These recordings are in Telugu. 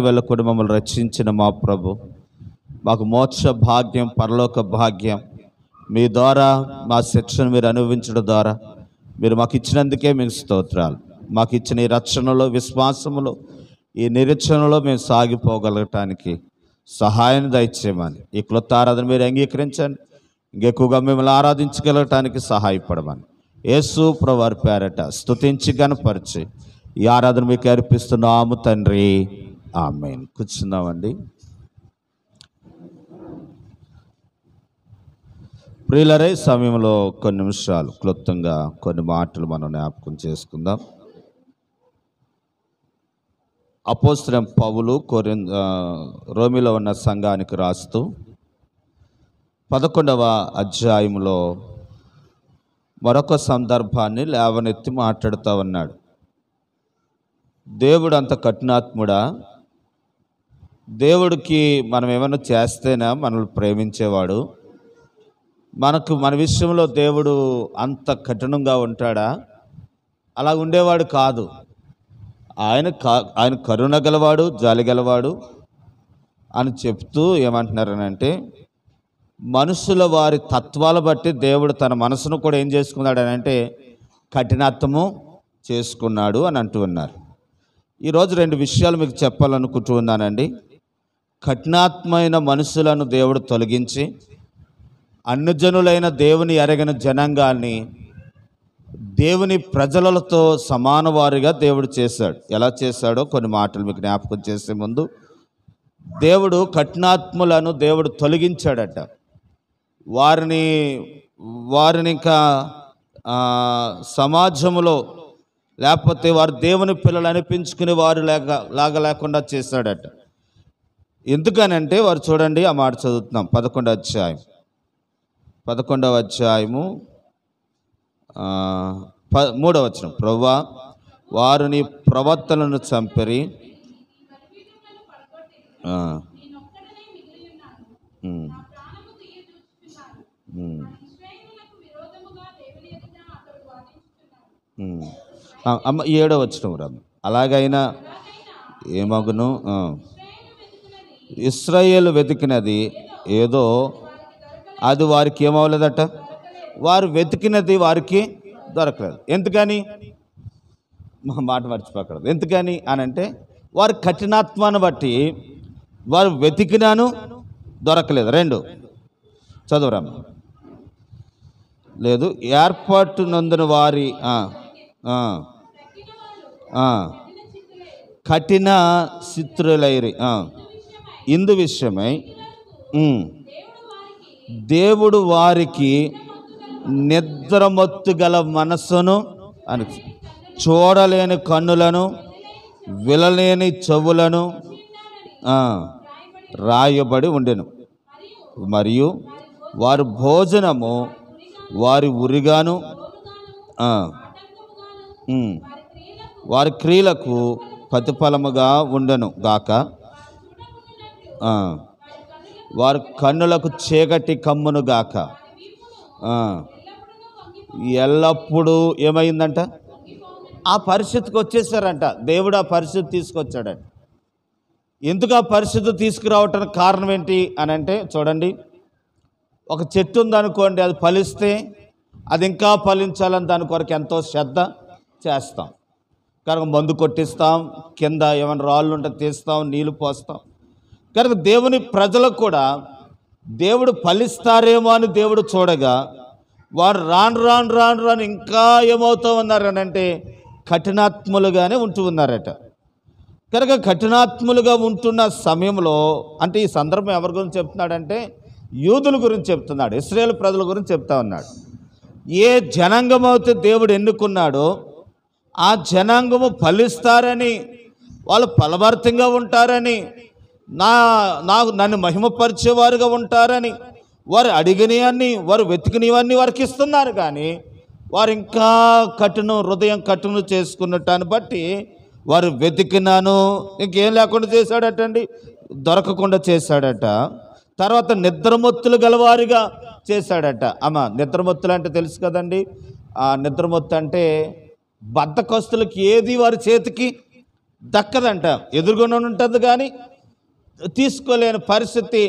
వెళ్ళకుండా మమ్మల్ని రక్షించిన మా ప్రభు, మాకు మోక్ష భాగ్యం, పరలోక భాగ్యం మీ ద్వారా, మా శిక్షను మీరు అనుభవించడం ద్వారా మీరు మాకు ఇచ్చినందుకే మీకు స్తోత్రాలు. మాకు ఇచ్చిన ఈ రక్షణలో, విశ్వాసములో, ఈ నిరీక్షణలో మేము సాగిపోగలగటానికి సహాయం దయచేయమని, ఈ క్రొత్త ఆరాధన మీరు అంగీకరించండి, ఇంకెక్కువగా మిమ్మల్ని ఆరాధించగలగటానికి సహాయపడమని యేసు ప్రభువారి పేరట స్తుతించి గణపరిచి ఈ ఆరాధన మీకు అర్పిస్తున్నాము తండ్రి, ఆమేన్. కూర్చుందామండి. ప్రియులరే, సమయంలో కొన్ని నిమిషాలు క్లుప్తంగా కొన్ని మాటలు మనం జ్ఞాపకం చేసుకుందాం. అపోస్తలుడైన పౌలు రోమిలో ఉన్న సంఘానికి రాస్తూ 11వ అధ్యాయంలో మరొక సందర్భాన్ని లేవనెత్తి మాట్లాడుతూ ఉన్నాడు. దేవుడు అంత కఠినాత్ముడా? దేవుడికి మనం ఏమైనా చేస్తేనే మనల్ని ప్రేమించేవాడు? మన విషయంలో దేవుడు అంత కఠినంగా ఉంటాడా? అలా ఉండేవాడు కాదు. ఆయన కరుణ గలవాడు, జాలి గలవాడు అని చెప్తూ ఏమంటున్నారనంటే, మనుషుల వారి తత్వాల బట్టి దేవుడు తన మనసును కూడా ఏం చేసుకున్నాడు అని అంటే కఠినత్వము చేసుకున్నాడు అని అంటూ ఉన్నారు. ఈరోజు రెండు విషయాలు మీకు చెప్పాలనుకుంటూ ఉన్నానండి. కఠినాత్మైన మనుషులను దేవుడు తొలగించి అన్యజనులైన దేవుని ఎరగిన జనాంగాన్ని దేవుని ప్రజలతో సమానవారిగా దేవుడు చేశాడు. ఎలా చేశాడో కొన్ని మాటలు మీకు జ్ఞాపకం చేసే ముందు, దేవుడు కఠినాత్ములను దేవుడు తొలగించాడట. వారిని ఇంకా సమాజంలో లేకపోతే వారు దేవుని పిల్లలు అనిపించుకునే వారు లేకుండా చేశాడట. ఎందుకనంటే వారు చూడండి, ఆ మాట చదువుతున్నాం. 11వ అధ్యాయము 3వ వచనం. ప్రభువా, వారు నీ ప్రవక్తలను చంపిరి, అమ్మ 7వ వచనం రమ్మ. అలాగైనా ఏమగును, ఇశ్రాయేలు వెతికినది ఏదో అది వారికి ఏమవలేదట. వారు వెతికినది వారికి దొరకలేదు. ఎందుకని? మా మాట మర్చిపోకూడదు. ఎందుకని అని అంటే, వారి కఠినాత్మాన్ని బట్టి వారు వెతికినాను దొరకలేదు. 2 చదువురామ్మ. లేదు, ఏర్పాటు నందున వారి కఠిన చిత్రులైరి. ఇందు విషయమై దేవుడు వారికి నిద్రమత్తు గల మనస్సును అని, చూడలేని కన్నులను, వినలేని చెవులను రాయబడి ఉండెను. మరియు వారి భోజనము వారి ఉరిగాను, వారి క్రియలకు ప్రతిఫలముగా ఉండెను గాక, వారి కన్నులకు చీకటి కమ్మును గాక. ఎల్లప్పుడూ ఏమైందంట? ఆ పరిస్థితికి వచ్చేసారంట. దేవుడు ఆ పరిస్థితి తీసుకొచ్చాడంట. ఎందుకు ఆ పరిస్థితి తీసుకురావటానికి కారణం ఏంటి అని అంటే, చూడండి, ఒక చెట్టు ఉందనుకోండి, అది ఫలిస్తే అది ఇంకా ఫలించాలని దాని కొరకు ఎంతో శ్రద్ధ చేస్తాం. కనుక మందు కొట్టిస్తాం, కింద ఏమైనా రాళ్ళు ఉంటే తీస్తాం, నీళ్ళు పోస్తాం. కనుక దేవుని ప్రజలకు కూడా దేవుడు ఫలిస్తారేమో అని దేవుడు చూడగా, వారు రాను ఇంకా ఏమవుతూ ఉన్నారని అంటే కఠినాత్ములుగానే ఉంటూ ఉన్నారట. కనుక కఠినాత్ములుగా ఉంటున్న సమయంలో, అంటే ఈ సందర్భం ఎవరి గురించి చెప్తున్నాడంటే యూదుల గురించి చెప్తున్నాడు, ఇశ్రాయేలు ప్రజల గురించి చెప్తా ఉన్నాడు. ఏ జనాంగం అయితే దేవుడు ఎన్నుకున్నాడో ఆ జనాంగము ఫలిస్తారని, వాళ్ళు ఫలభరితంగా ఉంటారని, నన్ను మహిమపరిచేవారుగా ఉంటారని, వారు అడిగినవన్నీ, వారు వెతికినవన్నీ వారికి ఇస్తున్నారు. కానీ వారు ఇంకా హృదయం కఠినం చేసుకున్నటాన్ని బట్టి వారు వెతికినాను ఇంకేం లేకుండా చేశాడటండి, దొరకకుండా చేశాడట. తర్వాత నిద్రమత్తులు గలవారిగా చేశాడట. నిద్రమత్తులు అంటే తెలుసు కదండి. ఆ నిద్రమత్తు అంటే బద్ధకస్తులకు ఏది వారి చేతికి దక్కదంట, ఎదురుగుండా ఉంటుంది కానీ తీసుకోలేని పరిస్థితి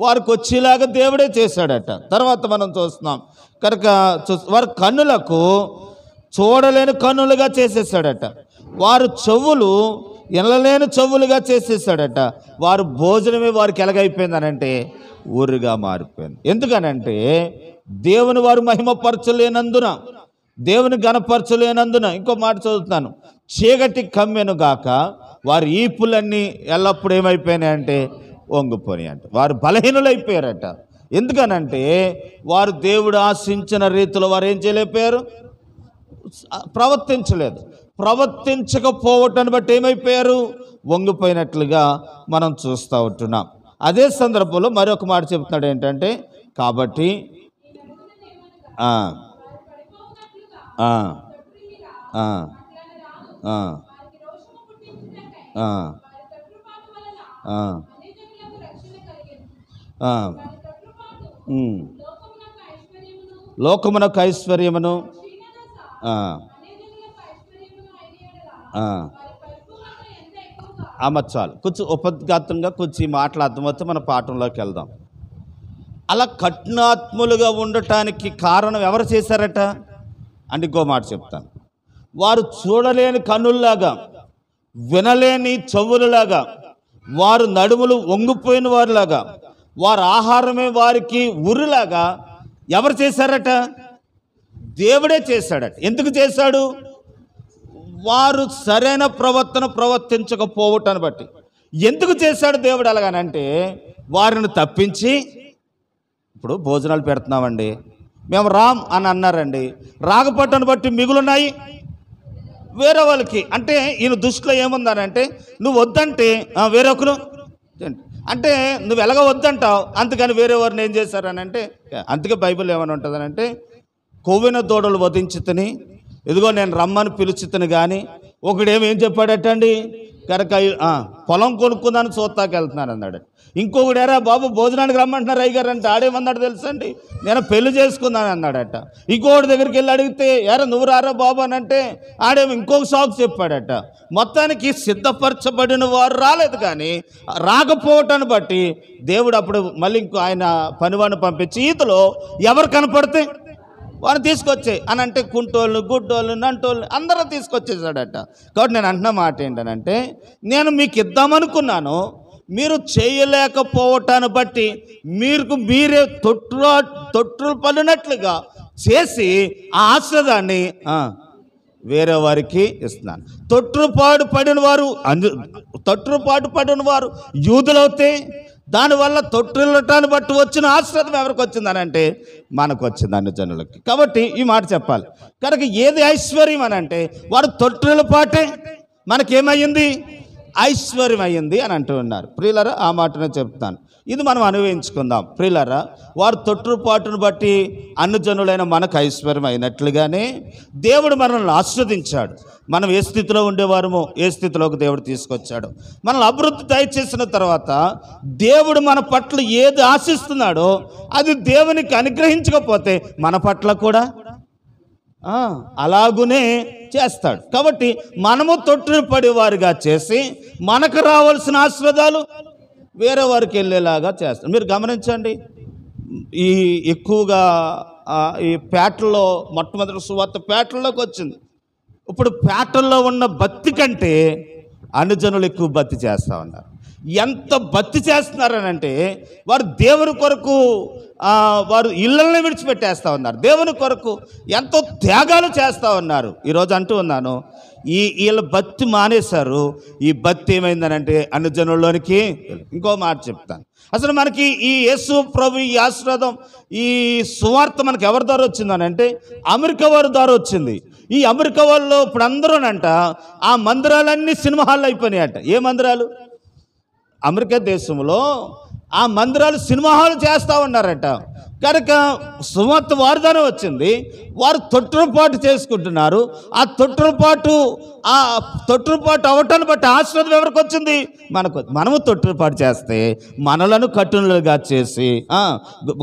వారికి వచ్చేలాగా దేవుడే చేశాడట. తర్వాత మనం చూస్తున్నాం కనుక వారి కన్నులకు చూడలేని కన్నులుగా చేసేసాడట, వారు చెవులు వినలేని చెవులుగా చేసేసాడట, వారు భోజనమే వారికి ఎలాగైపోయిందనంటే ఊరుగా మారిపోయింది. ఎందుకనంటే దేవుని వారు మహిమపరచలేనందున, దేవుని గణపరచలేనందున. ఇంకో మాట చదువుతున్నాను, చీకటి కమ్మెను గాక వారి ఈపులన్నీ ఎల్లప్పుడూ ఏమైపోయినాయంటే వంగిపోయినాయి అంట. వారు బలహీనులైపోయారట. ఎందుకనంటే వారు దేవుడు ఆశించిన రీతిలో వారు ఏం చేయలేకపోయారు, ప్రవర్తించలేదు. ప్రవర్తించకపోవటాన్ని బట్టి ఏమైపోయారు, వంగిపోయినట్లుగా మనం చూస్తూ ఉంటున్నాం. అదే సందర్భంలో మరొక మాట చెప్తున్నాడు ఏంటంటే, కాబట్టి లోకమునకు ఐశ్వర్యమును చాలు, కొంచెం ఉపద్ఘాతంగా కొంచెం మాటలు అర్థమవుతే మన పాఠంలోకి వెళ్దాం. అలా కఠినాత్ములుగా ఉండటానికి కారణం ఎవరు చేశారట అంటే ఇంకో మాట చెప్తాను. వారు చూడలేని కన్నుల్లాగా, వినలేని చెవులలాగా, వారు నడుములు వంగిపోయిన వారిలాగా, వారి ఆహారమే వారికి ఉరిలాగా ఎవరు చేశారట, దేవుడే చేశాడట. ఎందుకు చేశాడు, వారు సరైన ప్రవర్తించకపోవటాన్ని బట్టి. ఎందుకు చేశాడు దేవుడు అలాగనంటే, వారిని తప్పించి, ఇప్పుడు భోజనాలు పెడుతున్నామండి, మేము రామ్ అని అన్నారండి, రాకపోవటాన్ని బట్టి మిగులున్నాయి వేరే వాళ్ళకి. అంటే ఈయన దృష్టిలో ఏముందనంటే, నువ్వు వద్దంటే వేరొకరు అంటే నువ్వు ఎలాగ వద్దంటావు, అందుకని వేరే వారిని ఏం చేశారనంటే, అందుకే బైబిల్ ఏమని ఉంటుందనంటే, కొవ్విన దూడలు వధించుతని, ఇదిగో నేను రమ్మని పిలుచుతని, కానీ ఒకడేమేం చెప్పాడటండి, కనుక పొలం కొనుక్కుందని చూస్తాకి వెళ్తున్నాను అన్నాడు. ఇంకొకడు ఎరా బాబు భోజనానికి రమ్మంటున్నారు అయ్యగారు అంటే ఆడేమన్నాడు తెలుసండి, నేను పెళ్లి చేసుకున్నాను అన్నాడట. ఇంకొకటి దగ్గరికి వెళ్ళి అడిగితే ఎరా నువ్వు రారా బాబు అని అంటే ఆడేమో ఇంకొక సాకు చెప్పాడట. మొత్తానికి సిద్ధపరచబడిన వారు రాలేదు, కానీ రాకపోవటాన్ని బట్టి దేవుడు అప్పుడు మళ్ళీ ఇంకో ఆయన పనివాడిని పంపించి, ఈతలో ఎవరు కనపడితే వారిని తీసుకొచ్చాయి అని అంటే, కుంటోళ్ళు, గుడ్డోళ్ళు, నంటోళ్ళు అందరూ తీసుకొచ్చేసాడట. కాబట్టి నేను అంటున్న మాట ఏంటనంటే, నేను మీకు ఇద్దామనుకున్నాను, మీరు చేయలేకపోవటాన్ని బట్టి మీరే తొట్టులు పడినట్లుగా చేసి ఆ ఆశ్రదాన్ని వేరే వారికి ఇస్తున్నాను. తొట్టుపాటు పడిన వారు యూదులవుతే దానివల్ల తొట్టులటాన్ని బట్టి వచ్చిన ఆశ్రదం ఎవరికి వచ్చిందని అంటే మనకు వచ్చింది, అన్ని జనులకి. కాబట్టి ఈ మాట చెప్పాలి. కనుక ఏది ఐశ్వర్యం అని అంటే, వారు తొట్టుల పాటే మనకేమయ్యింది, ఐశ్వర్యం అయ్యింది అని అంటూ ఉన్నారు. ప్రియులారా, ఆ మాటనే చెప్తాను, ఇది మనం అనుభవించుకుందాం. ప్రియులారా, వారు తొట్టుపాటును బట్టి అన్ని జనులైన మనకు ఐశ్వర్యం అయినట్లుగానే దేవుడు మనల్ని ఆస్వాదించాడు. మనం ఏ స్థితిలో ఉండేవారమో ఏ స్థితిలోకి దేవుడు తీసుకొచ్చాడు. మనల్ని అభివృద్ధి దయచేసిన తర్వాత దేవుడు మన పట్ల ఏది ఆశిస్తున్నాడో అది దేవునికి అనుగ్రహించకపోతే మన పట్ల కూడా అలాగునే చేస్తాడు. కాబట్టి మనము తొట్టుపడి వారిగా చేసి మనకు రావాల్సిన ఆశీర్వాదాలు వేరే వారికి వెళ్ళేలాగా చేస్తాడు. మీరు గమనించండి, ఈ ఎక్కువగా ఈ పేటల్లో మొట్టమొదటి సువార్త పేటల్లోకి వచ్చింది. ఇప్పుడు పేటల్లో ఉన్న భక్తి కంటే అనుజనులు ఎక్కువ భక్తి చేస్తూ ఉన్నారు. ఎంత భక్తి చేస్తున్నారనంటే వారు దేవుని కొరకు వారు ఇళ్ళని విడిచిపెట్టేస్తూ ఉన్నారు. దేవుని కొరకు ఎంతో త్యాగాలు చేస్తూ ఉన్నారు. ఈరోజు అంటూ ఉన్నాను, వీళ్ళ భక్తి మానేశారు. ఈ భక్తి ఏమైందనంటే అనుజనుల్లోనికి. ఇంకో మాట చెప్తాను, అసలు మనకి ఈ యేసు ప్రభు ఈ ఆశీర్వాదం ఈ సువార్త మనకి ఎవరి ద్వారా వచ్చిందనంటే అమెరికా వారి ద్వారా వచ్చింది. ఈ అమెరికా వాళ్ళు ఇప్పుడు అందరూనంట ఆ మందిరాలన్నీ సినిమా హాల్లో అయిపోయినాయట. ఏ మందిరాలు? అమెరికా దేశంలో ఆ మందిరాలు సినిమా హాల్ చేస్తూ ఉన్నారట. కనుక సువార్త వారిదానే వచ్చింది. వారు తొట్టుపాటు చేసుకుంటున్నారు. ఆ తొట్టుపాటు అవటాన్ని బట్టి ఆశీర్వాదం ఎవరికి వచ్చింది? మనము తొట్టుపాటు చేస్తే మనలను కఠినులుగా చేసి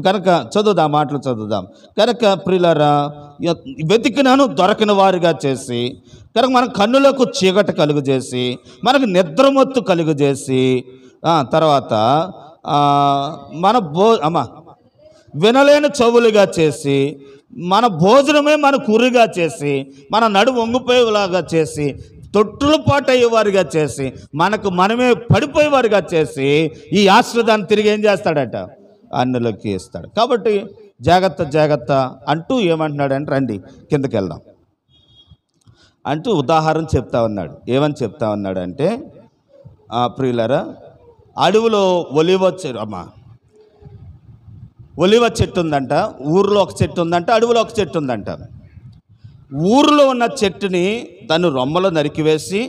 కనుక చదువుదాం, మాటలు చదువుదాం. కనుక ప్రియులారా, వెతికినాను దొరకని వారిగా చేసి కనుక మన కన్నులకు చీకటి కలుగు చేసి, మనకు నిద్రమత్తు కలుగు చేసి, తర్వాత మన వినలేని చెవులుగా చేసి, మన భోజనమే మన కురిగా చేసి, మన నడు వంగిపోయేలాగా చేసి, తొట్టులు పాటయ్యేవారిగా చేసి, మనకు మనమే పడిపోయేవారిగా చేసి, ఈ ఆశ్రదాన్ని తిరిగి ఏం చేస్తాడట? అన్యులకి ఇస్తాడు. కాబట్టి జాగ్రత్త జాగ్రత్త అంటూ ఏమంటున్నాడంటే, రండి కిందకి వెళ్దాం అంటూ ఉదాహరణ చెప్తా ఉన్నాడు. ఏమని చెప్తా ఉన్నాడంటే, ప్రియులరా, అడవిలో ఒలివ చెట్టు ఉందంట. ఊరిలో ఒక చెట్టు ఉందంట, అడవిలో ఒక చెట్టు ఉందంట. ఊరిలో ఉన్న చెట్టుని దాన్ని రొమ్మలో నరికివేసి,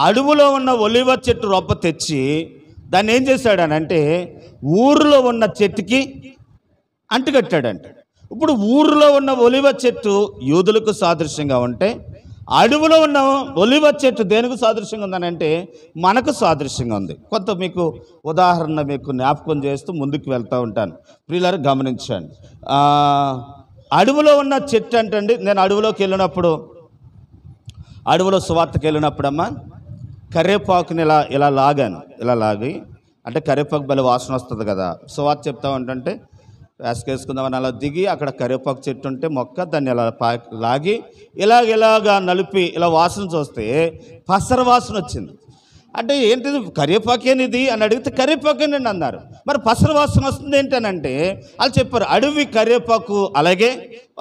అడవిలో ఉన్న ఒలివ చెట్టు రొప్ప తెచ్చి దాన్ని ఏం చేశాడనంటే ఊరిలో ఉన్న చెట్టుకి అంటుకట్టాడంట. ఇప్పుడు ఊరిలో ఉన్న ఒలివ చెట్టు యూదులకు సాదృశ్యంగా ఉంటే, అడవిలో ఉన్న ఒలివ చెట్టు దేనికి సాదృశ్యంగా ఉందనంటే మనకు సాదృశ్యంగా ఉంది. కొంత మీకు ఉదాహరణ మీకు జ్ఞాపకం చేస్తూ ముందుకు వెళ్తూ ఉంటాను. ప్రియులారా గమనించండి. అడవిలో ఉన్న చెట్టు అంటండి, నేను అడవిలోకి వెళ్ళినప్పుడు, అడవిలో సువార్తకి వెళ్ళినప్పుడు అమ్మా కరివేపాకుని ఇలా లాగాను. ఇలా లాగి, అంటే కరివేపాకు భలే వాసన వస్తుంది కదా. సువార్త చెప్తా ఉంటుంటే వేసుకేసుకుందామని అలా దిగి, అక్కడ కరివేపాకు చెట్టు ఉంటే మొక్క, దాన్ని ఇలా లాగి ఇలాగా నలిపి ఇలా వాసన చూస్తే పసర వాసన వచ్చింది. అంటే ఏంటిది, కరివేపాకేనిది అని అడిగితే కరివేపాకేనండి అన్నారు. మరి పసర వాసన వస్తుంది ఏంటనంటే వాళ్ళు చెప్పారు, అడవి కరివేపాకు అలాగే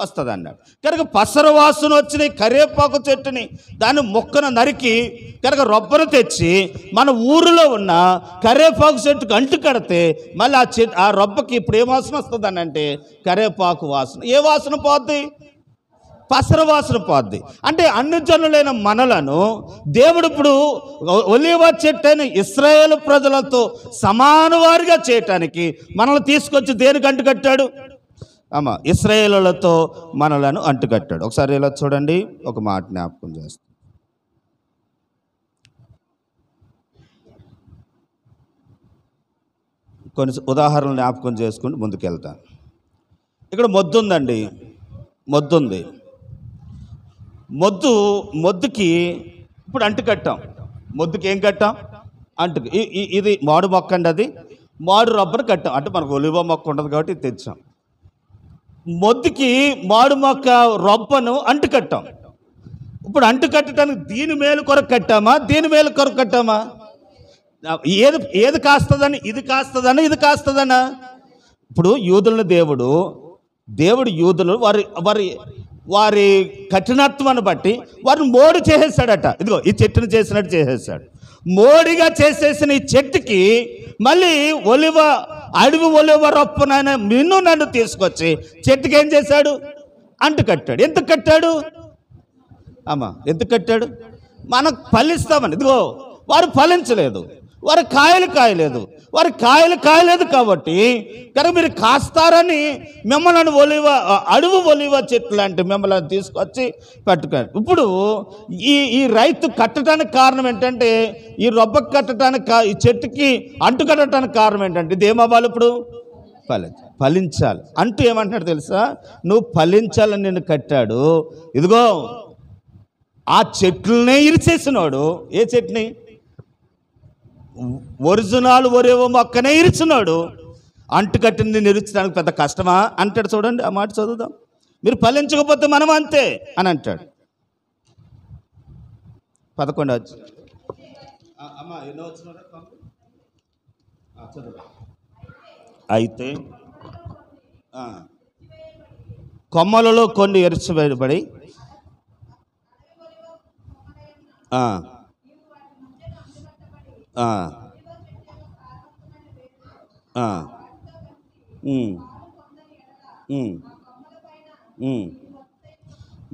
వస్తుంది అన్నాడు. కనుక పసర వాసన వచ్చిన కరివేపాకు చెట్టుని దాన్ని మొక్కను నరికి కనుక రొబ్బను తెచ్చి మన ఊరిలో ఉన్న కరివేపాకు చెట్టుకు అంటు కడితే మళ్ళీ ఆ రొబ్బకి ఇప్పుడు ఏ వాసన వస్తుంది అని అంటే కరివేపాకు వాసన. ఏ వాసన పోద్ది? పసర వాసన పోద్ది. అంటే అన్ని జనులైన మనలను దేవుడు ఇప్పుడు ఒలీవ చెట్టైన ఇశ్రాయేలు ప్రజలతో సమాన వారిగా చేయటానికి మనల్ని తీసుకొచ్చి దేనికి అంటుకట్టాడు? ఇశ్రాయేలులతో మనలను అంటుకట్టాడు. ఒకసారి ఇలా చూడండి, ఒక మాట జ్ఞాపకం చేస్తాం. కొన్ని ఉదాహరణలు జ్ఞాపకం చేసుకుంటూ ముందుకెళ్తాను. ఇక్కడ మొద్దు ఉందండి, మొద్దు ఉంది. మొద్దుకి ఇప్పుడు అంటు కట్టాం. మొద్దుకి ఏం కట్టాం? అంటుకు. ఇది మాడు మొక్క అండి, అది మాడు రబ్బను కట్టాం. అంటే మనకు ఒలివ మొక్క ఉండదు కాబట్టి ఇది తెచ్చాం. మొద్దుకి మాడు మొక్క రొబ్బను అంటు కట్టాం. ఇప్పుడు అంటు కట్టడానికి దీని మేలు కొరకు కట్టామా, దీని మేలు కొరకు కట్టామా? ఏది కాస్తుందని ఇది కాస్తుందని ఇది కాస్తుందనా? ఇప్పుడు యూదులను దేవుడు యూదులు వారి కఠినత్వాన్ని బట్టి వారిని మోడి చేసేసాడట. ఇదిగో ఈ చెట్టును చేసినట్టు చేసేసాడు. మోడిగా చేసేసిన ఈ చెట్టుకి మళ్ళీ అడవి ఒలివ రొప్పనైనా నన్ను తీసుకొచ్చి చెట్టుకి ఏం చేశాడు? అంటు కట్టాడు. ఎందుకు కట్టాడు? ఎందుకు కట్టాడు? మనకు ఫలిస్తామని. ఇదిగో వారు ఫలించలేదు, వారి కాయలు కాయలేదు కాబట్టి కనుక మీరు కాస్తారని మిమ్మల్ని అడవి ఒలివ చెట్టు లాంటి మిమ్మల్ని తీసుకొచ్చి పెట్టుకోండి. ఇప్పుడు ఈ రైతు కట్టడానికి కారణం ఏంటంటే, ఈ రొబ్బకు కట్టడానికి, ఈ చెట్టుకి అంటు కట్టడానికి కారణం ఏంటంటే ఇది ఏమవ్వాలి? ఇప్పుడు ఫలించాలి. అంటూ ఏమంటున్నాడు తెలుసా? నువ్వు ఫలించాలని నిన్ను కట్టాడు. ఇదిగో ఆ చెట్లనే ఇరిచేసినాడు. ఏ చెట్టుని? ఒరిజినల్ ఒరేవో మొక్కనే ఇరిచినాడు. అంటు కట్టింది నిరుచడానికి పెద్ద కష్టమా అంటాడు. చూడండి ఆ మాట చదువుదాం. మీరు ఫలించకపోతే మనం అంతే అని అంటాడు. 11 అయితే కొమ్మలలో కొన్ని ఎరిచివేయబడి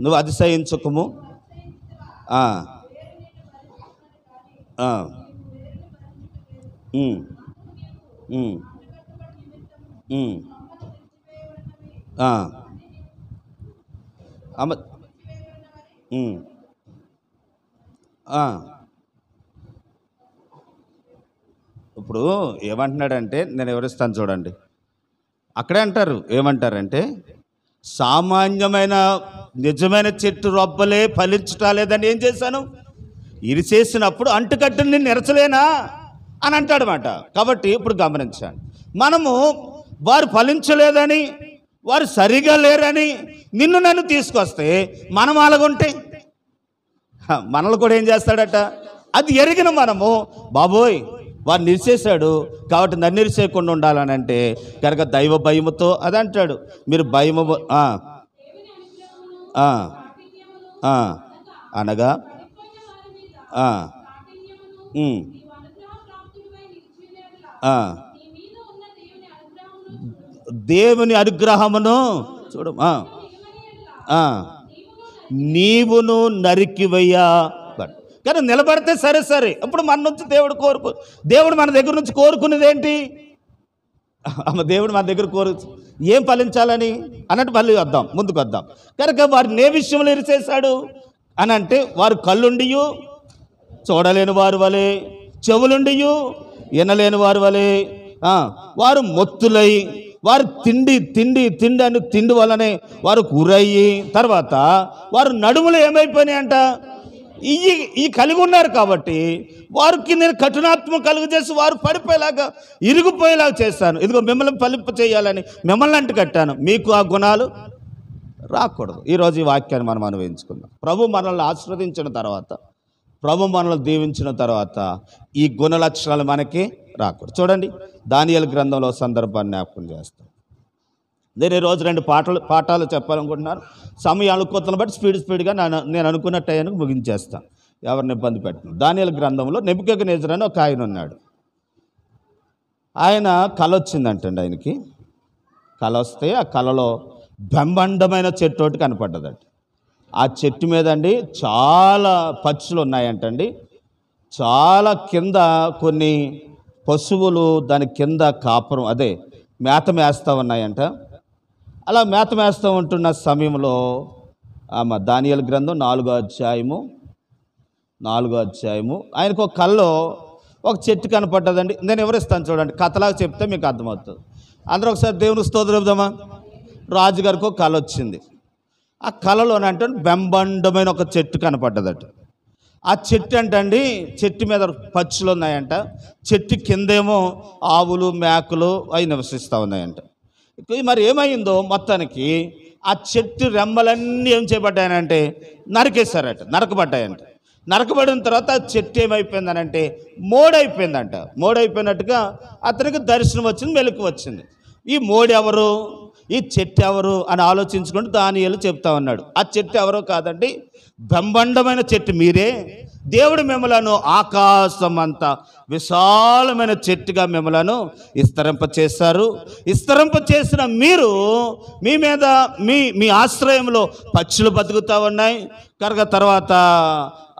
నువ్వు అతిశయించుకుము. ఇప్పుడు ఏమంటున్నాడంటే, నేను వివరిస్తాను చూడండి. అక్కడే అంటారు, ఏమంటారంటే సామాన్యమైన నిజమైన చెట్టు రొబ్బలే ఫలించటాలేదని ఏం చేశాను, ఇరిచేసినప్పుడు అంటుకట్టుని నేను నెరచలేనా అని అంటాడనమాట. కాబట్టి ఇప్పుడు గమనించండి, మనము వారు ఫలించలేదని, వారు సరిగా లేరని నిన్ను నన్ను తీసుకొస్తే మనం అలాగుంటే మనల్ని కూడా ఏం చేస్తాడట, అది ఎరిగిన మనము బాబోయ్ వారు నిరిచేశాడు కాబట్టి నన్ను నిరిచేయకుండా ఉండాలని అంటే కనుక దైవ భయముతో అది అంటాడు. మీరు భయము అనగా దేవుని అనుగ్రహమును చూడు, నీవును నరికివయ్యా. కానీ నిలబడితే సరే సరే. ఇప్పుడు మన నుంచి దేవుడు మన దగ్గర నుంచి కోరుకునేది ఏంటి? దేవుడు మన దగ్గర ఏం ఫలించాలని అన్నట్టు మళ్ళీ ముందుకు వద్దాం. కనుక వారిని ఏ విషయంలో ఇరిచేశాడు అని అంటే, వారు కళ్ళుండియు చూడలేని వారు వలె, చెవులుండియు వినలేని వారు వలె, వారు మొత్తులై, వారు తిండి వలనే వారు గురయ్యి, తర్వాత వారు నడుములు ఏమైపోయినాయి అంట, ఈ కలిగి ఉన్నారు కాబట్టి వారికి నేను కఠినాత్మ కలుగు చేసి వారు పడిపోయేలాగా ఇరిగిపోయేలాగా చేస్తాను. ఇదిగో మిమ్మల్ని ఫలింప చేయాలని మిమ్మల్ని అంటు కట్టాను, మీకు ఆ గుణాలు రాకూడదు. ఈరోజు ఈ వాక్యాన్ని మనం అనుభవించుకుందాం. ప్రభు మనల్ని ఆశీర్వదించిన తర్వాత, ప్రభు మనల్ని దీవించిన తర్వాత ఈ గుణ లక్షణాలు మనకి రాకూడదు. చూడండి, దానియేలు గ్రంథంలో సందర్భాన్ని జ్ఞాపకం చేస్తాం. నేను ఈరోజు 2 పాఠాలు చెప్పాలనుకుంటున్నాను. సమయం అనుకూతలను బట్టి స్పీడ్గా నేను అనుకున్న టైంకి ముగించేస్తాను, ఎవరిని ఇబ్బంది పెట్టను. దానియేలు గ్రంథంలో నెబుకద్నెజరు అని ఒక ఆయన ఉన్నాడు. ఆయన కల వచ్చిందంటండి. ఆయనకి కల వస్తే ఆ కలలో బ్రహ్మాండమైన చెట్టు ఒకటి కనపడ్డదంట. ఆ చెట్టు మీద అండి చాలా పక్షులు ఉన్నాయంటండి. చాలా కింద కొన్ని పశువులు దాని కింద కాపురం మేత మేస్తూ ఉన్నాయంట. అలా మేత మేస్తూ ఉంటున్న సమయంలో దానియేలు గ్రంథం 4వ అధ్యాయము ఆయనకు ఒక కల్లో ఒక చెట్టు కనపడ్డదండి. నేను వివరిస్తాను చూడండి, కథలాగా చెప్తే మీకు అర్థమవుతుంది. అందరూ ఒకసారి దేవుని స్తోత్రం చెప్దామా. రాజుగారికి ఒక కళ వచ్చింది. ఆ కళలోనంటే బ్రహ్మాండమైన ఒక చెట్టు కనపడ్డదట. ఆ చెట్టు అంటండి, చెట్టు మీద పక్షులు ఉన్నాయంట, చెట్టు కిందేమో ఆవులు మేకలు అవి నివసిస్తూ ఉన్నాయంట. మరి ఏమైందో మొత్తానికి ఆ చెట్టు రెమ్మలన్నీ ఏం చేయబడ్డాయనంటే నరికేశారట, నరకబడ్డాయంట. నరకబడిన తర్వాత ఆ చెట్టు ఏమైపోయిందనంటే మోడైపోయిందంట. మోడైపోయినట్టుగా అతనికి దర్శనం వచ్చింది, మెలకు వచ్చింది. ఈ మోడి ఎవరు, ఈ చెట్టు ఎవరు అని ఆలోచించుకుంటూ దానియేలు చెప్తా ఉన్నాడు. ఆ చెట్టు ఎవరో కాదండి, బ్రహ్మాండమైన చెట్టు మీరే. దేవుడు మిమ్మలను ఆకాశం అంతా విశాలమైన చెట్టుగా మిమ్మలను విస్తరింపచేశారు. విస్తరింపచేసిన మీరు మీ మీద మీ ఆశ్రయంలో పక్షులు బతుకుతూ ఉన్నాయి. కనుక తర్వాత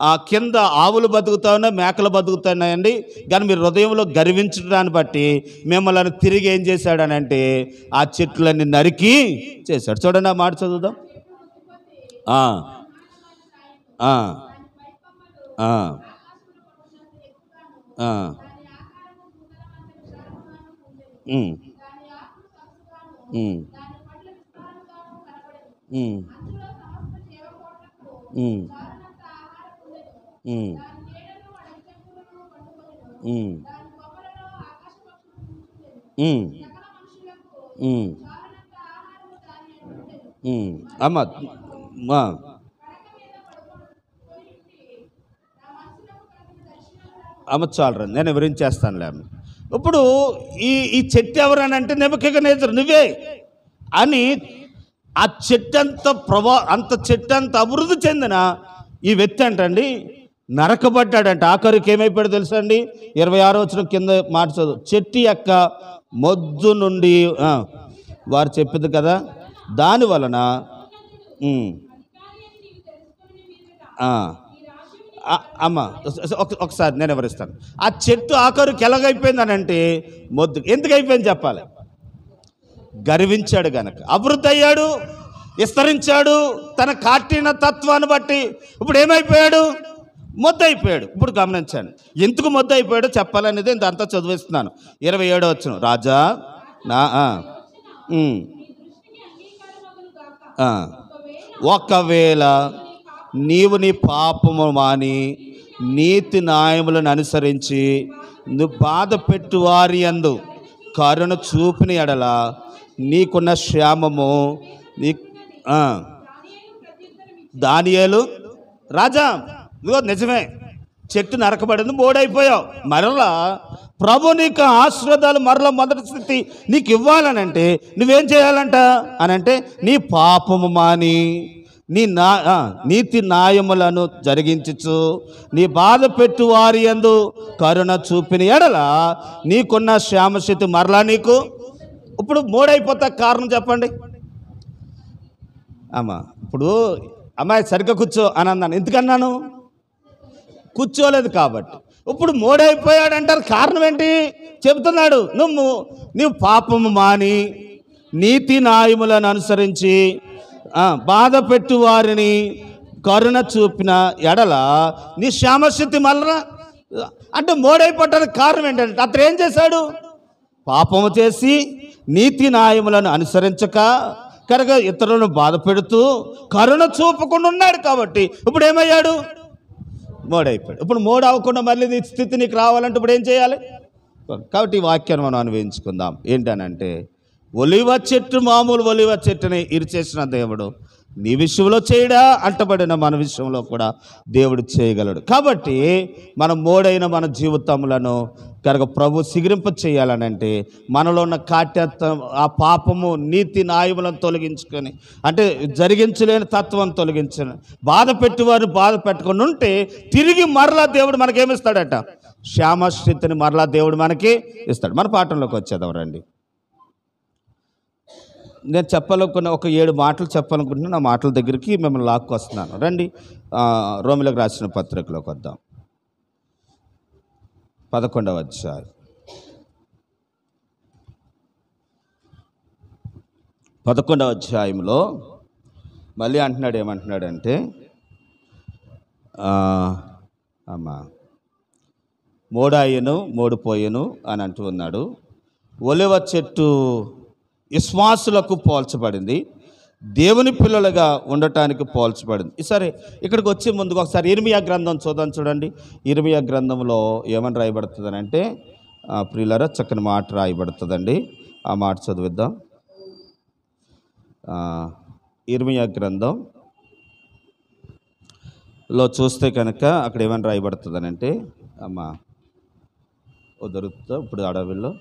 ఆ కింద ఆవులు బతుకుతూ ఉన్నాయి, మేకలు బతుకుతున్నాయండి. కానీ మీరు హృదయంలో గర్వించడాన్ని బట్టి మిమ్మల్ని తిరిగి ఏం చేశాడని అంటే ఆ చెట్లన్నీ నరికి చేశాడు. చూడండి, ఆ మాట చదువుదాం. అమ్మా చాలరా, నేను వివరించేస్తానులే. ఇప్పుడు ఈ చెట్టు ఎవరని అంటే నెబుకద్నెజరు నువ్వే అని ఆ చెట్టు అంత చెట్టు అంత అభివృద్ధి చెందిన ఈ వ్యక్తి అంటండి నరకబడ్డాడంట. ఆఖరికి ఏమైపోయాడు తెలుసా అండి, 26వ వచనం కింద మాట చదువు. చెట్టు యొక్క మొద్దు నుండి వారు చెప్పింది కదా, దాని వలన అమ్మ ఒకసారి నేను వివరిస్తాను. ఆ చెట్టు ఆఖరికి ఎలాగైపోయిందని అంటే మొద్దు. ఎందుకు అయిపోయింది చెప్పాలి? గర్వించాడు గనక అభివృద్ధి అయ్యాడు, విస్తరించాడు. తన కాటిన తత్వాన్ని బట్టి ఇప్పుడు ఏమైపోయాడు? మొద్దు అయిపోయాడు. ఇప్పుడు గమనించండి, ఎందుకు మొద్దు అయిపోయాడో చెప్పాలనేది ఇంతంతా చదివిస్తున్నాను. 27వ వచనం. రాజా ఒకవేళ నీవు నీ పాపము మాని నీతి న్యాయములను అనుసరించి నువ్వు బాధ పెట్టు వారి యందు కరుణ చూపిన ఎడల నీకున్న క్షేమము నీ దానియేలు రాజా ఇదిగో నిజమే, చెట్టు నరకబడింది, బోడైపోయావు, మరలా ప్రభు నీకు ఆశీర్వాదాలు మరలా మొదటి స్థితి నీకు ఇవ్వాలనంటే నువ్వేం చేయాలంట అనంటే నీ పాపము మాని నీతి న్యాయములను జరిగించుచు నీ బాధ పెట్టు వారి యందు కరుణ చూపిన ఎడల నీకున్న క్షేమస్థితి మరలా నీకు. ఇప్పుడు మూడైపోతా కారణం చెప్పండి అమ్మా. ఇప్పుడు అమ్మాయి సరిగ్గా కూర్చో అని అన్నాను, ఎందుకన్నాను? కూర్చోలేదు కాబట్టి. ఇప్పుడు మూడైపోయాడంటారు, కారణం ఏంటి చెబుతున్నాడు. నువ్వు పాపము మాని నీతి న్యాయములను అనుసరించి బాధ పెట్టు వారిని కరుణ చూపిన ఎడల నీ క్షేమస్థితి మళ్ళా అంటే మూడైపోవటానికి కారణం ఏంటంటే అతను ఏం చేశాడు? పాపము చేసి నీతి న్యాయములను అనుసరించక కనుక ఇతరులను బాధ పెడుతూ కరుణ చూపకుండా ఉన్నాడు కాబట్టి ఇప్పుడు ఏమయ్యాడు? మూడైపోయాడు. ఇప్పుడు మూడు అవ్వకుండా మళ్ళీ నీ స్థితి నీకు రావాలంటే ఇప్పుడు ఏం చేయాలి? కాబట్టి ఈ వాక్యాన్ని మనం అన్వయించుకుందాం. ఏంటనంటే ఒలివ చెట్టు, మామూలు ఒలివ చెట్టుని ఇరిచేసిన దేవుడు నీ విషయంలో చేయడా, అంటబడిన మన విషయంలో కూడా దేవుడు చేయగలడు. కాబట్టి మనం మూడైన మన జీవితములను కనుక ప్రభు సిగిరింప చేయాలనంటే మనలో ఉన్న కాట్యత్వం, ఆ పాపము, నీతి న్యాయములను తొలగించుకొని అంటే జరిగించలేని తత్వం తొలగించని బాధ పెట్టేవారు బాధ పెట్టకుండా ఉంటే తిరిగి మరలా దేవుడు మనకేమిస్తాడట? క్షేమస్థితిని మరలా దేవుడు మనకి ఇస్తాడు. మన పాఠంలోకి వచ్చేద్దాం రండి. నేను చెప్పాలనుకున్న ఒక 7 మాటలు చెప్పాలనుకుంటున్నాను. ఆ మాటల దగ్గరికి మిమ్మల్ని లాక్కొస్తున్నాను రండి. రోమిలకు రాసిన పత్రికలోకి వద్దాం. 11వ అధ్యాయం 11వ అధ్యాయంలో మళ్ళీ అంటున్నాడు, ఏమంటున్నాడంటే అమ్మా మోడాయను మోడిపోయెను అని అంటూ ఉన్నాడు. ఒలివ చెట్టు విశ్వాసులకు పోల్చబడింది, దేవుని పిల్లలుగా ఉండటానికి పోల్చబడింది. సరే, ఇక్కడికి వచ్చే ముందుకు ఒకసారి ఇర్మియా గ్రంథం చూడండి. ఇర్మియా గ్రంథంలో ఏమని రాయబడుతుందని అంటే ప్రియులారా చక్కని మాట రాయబడుతుందండి. ఆ మాట చదివిద్దాం. ఇర్మియా గ్రంథంలో చూస్తే కనుక అక్కడ ఏమని రాయబడుతుందని అంటే అమ్మా దొరుకుతా ఇప్పుడు అడవిలో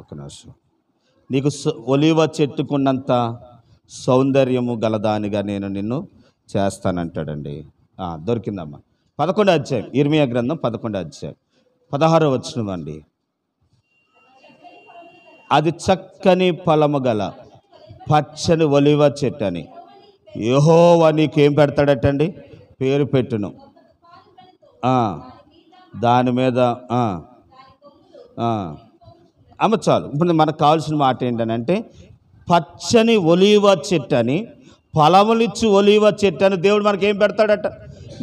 ఒక నిమిషం. నీకు ఒలివ చెట్టుకున్నంత సౌందర్యము గలదానిగా నేను నిన్ను చేస్తానంటాడండి. దొరికిందమ్మా. 11వ అధ్యాయం ఇర్మియా గ్రంథం 11వ అధ్యాయం 16వ వచనం అండి. అది చక్కని ఫలము గల పచ్చని ఒలివ చెట్టు అని యెహోవా నీకేం పెడతాడటండి? పేరు పెట్టును. దాని మీద అమ్మ చాలు. ఇప్పుడు మనకు కావాల్సిన మాట ఏంటనంటే పచ్చని ఒలివ చెట్టు అని, ఫలములిచ్చు ఒలివ చెట్టు అని దేవుడు మనకేం పెడతాడట?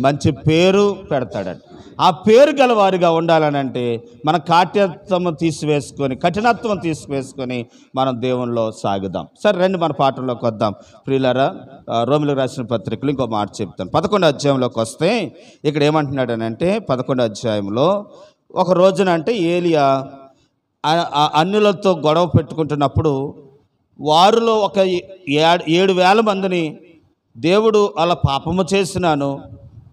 మంచి పేరు పెడతాడట. ఆ పేరు గలవారిగా ఉండాలనంటే మన కాట్యత్వం తీసివేసుకొని, కఠినత్వం తీసివేసుకొని మనం దేవునిలో సాగుదాం. సరే రండి మన పాఠంలోకి వద్దాం. ప్రియులారా రోమిలకు రాసిన పత్రికలు ఇంకో మాట చెప్తాను. 11వ అధ్యాయంలోకి వస్తే ఇక్కడ ఏమంటున్నాడనంటే 11వ అధ్యాయంలో ఒక రోజున అంటే ఏలియా అన్యులతో గొడవ పెట్టుకుంటున్నప్పుడు వారిలో ఒక 7,000 మందిని దేవుడు అలా పాపము చేసినాను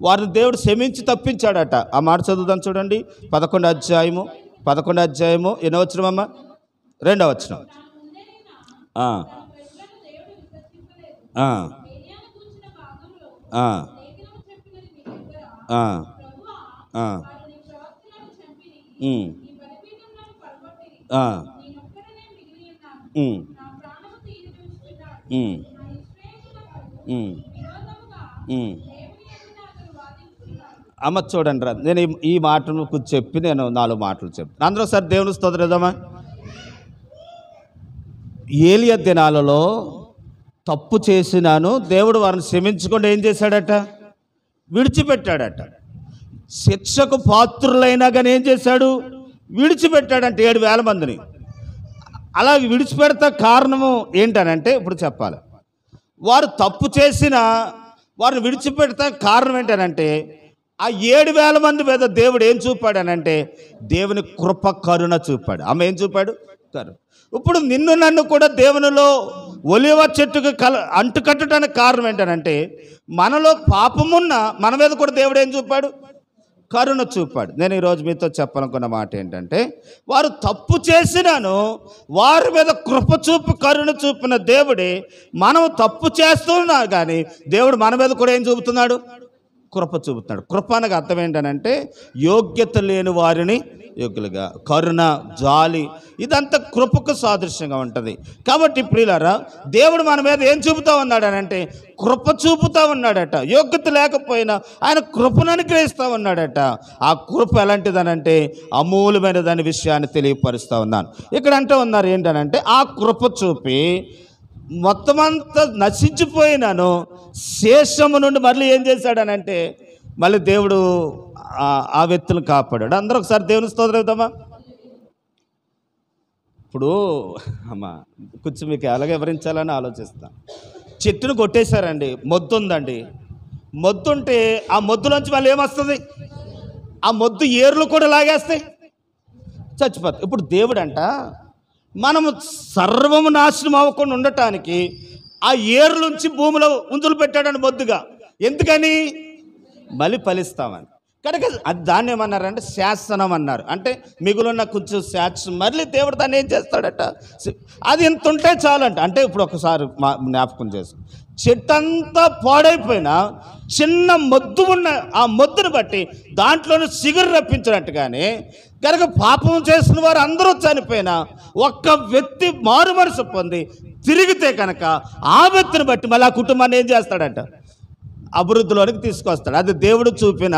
వారిని దేవుడు క్షమించి తప్పించాడట. ఆ మాట చదువుదాం చూడండి. 11వ అధ్యాయము 8వ వచనమమ్మా 2వ వచనం. అమ్మ చూడండి రా, నేను ఈ మాటను చెప్పి నేను 4 మాటలు చెప్తాను. అందరూ సార్ దేవుని స్తోత్రమా. ఏలియా దినాలలో తప్పు చేసినాను, దేవుడు వారిని క్షమించకుండా ఏం చేశాడట? విడిచిపెట్టాడట. శిక్షకు పాత్రులైనా కానీ ఏం చేశాడు? విడిచిపెట్టాడంటే 7,000 మందిని. అలా విడిచిపెడతా కారణము ఏంటనంటే ఇప్పుడు చెప్పాలి. వారు తప్పు చేసిన వారిని విడిచిపెడతా కారణం ఏంటనంటే ఆ 7,000 మంది మీద దేవుడు ఏం చూపాడనంటే దేవుని కృప కరుణ చూపాడు. ఆమె ఏం చూపాడు? కరుణ. ఇప్పుడు నిన్ను నన్ను కూడా దేవునిలో ఒలివ చెట్టుకు అంటుకట్టడానికి కారణం ఏంటనంటే మనలో పాపమున్న మన మీద కూడా దేవుడు ఏం చూపాడు? కరుణ చూపాడు. నేను ఈరోజు మీతో చెప్పాలనుకున్న మాట ఏంటంటే వారు తప్పు చేసినాను వారి మీద కృప చూపి కరుణ చూపిన దేవుడే మనం తప్పు చేస్తున్నా కానీ దేవుడు మన మీద కూడా ఏం చూపుతున్నాడు? కృప చూపుతున్నాడు. కృప అనగా అర్థం ఏంటనంటే యోగ్యత లేని వారిని యోగ్యులుగా, కరుణ, జాలి, ఇదంతా కృపకు సాదృశ్యంగా ఉంటుంది. కాబట్టి ప్రియులారా, దేవుడు మన మీద ఏం చూపుతా ఉన్నాడనంటే కృప చూపుతా ఉన్నాడట. యోగ్యత లేకపోయినా ఆయన కృపను అనుగ్రహిస్తూ ఉన్నాడట. ఆ కృప ఎలాంటిదనంటే అమూల్యమైన దాని విషయాన్ని తెలియపరుస్తూ ఉన్నాను. ఇక్కడ అంటూ ఉన్నారు ఏంటనంటే ఆ కృప చూపి మొత్తం అంతా నశించిపోయినాను శేషము నుండి మళ్ళీ ఏం చేశాడనంటే మళ్ళీ దేవుడు ఆ వ్యక్తులను కాపాడాడు. అందరూ ఒకసారి దేవుని స్తోత్రం చెప్తామా? ఇప్పుడు అమ్మా కొంచెం మీకు ఎలాగ వివరించాలని ఆలోచిస్తాను. చెట్టును కొట్టేశారండి, మొద్దు ఉందండి. మొద్దు ఉంటే ఆ మొద్దులోంచి మళ్ళీ ఏమొస్తుంది? ఆ మొద్దు ఏర్లు కూడా లాగేస్తాయి, చచ్చిపోతాయి. ఇప్పుడు దేవుడు అంట మనము సర్వము నాశనం అవ్వకుండా ఉండటానికి ఆ ఏర్లుంచి భూమిలో ఉంచులు పెట్టాడని మొద్దుగా. ఎందుకని? మళ్ళీ ఫలిస్తామని. కనుక దాన్ని ఏమన్నారంటే శాసనం అన్నారు. అంటే మిగులున్న కొంచెం శాసనం మళ్ళీ దేవుడు దాన్ని ఏం చేస్తాడట, అది ఇంత ఉంటే చాలంట. అంటే ఇప్పుడు ఒకసారి జ్ఞాపకం చేసు, చెట్టంతా పాడైపోయినా చిన్న మొద్దు ఉన్న ఆ మొద్దును బట్టి దాంట్లోనే చిగురు రప్పించినట్టుగానే కనుక పాపం చేసిన వారు అందరూ చనిపోయినా ఒక్క వ్యక్తి మారు మనసు పొంది తిరిగితే కనుక ఆ వ్యక్తిని బట్టి మళ్ళీ ఆ కుటుంబాన్ని ఏం చేస్తాడట, అభివృద్ధిలోనికి తీసుకొస్తాడు. అది దేవుడు చూపిన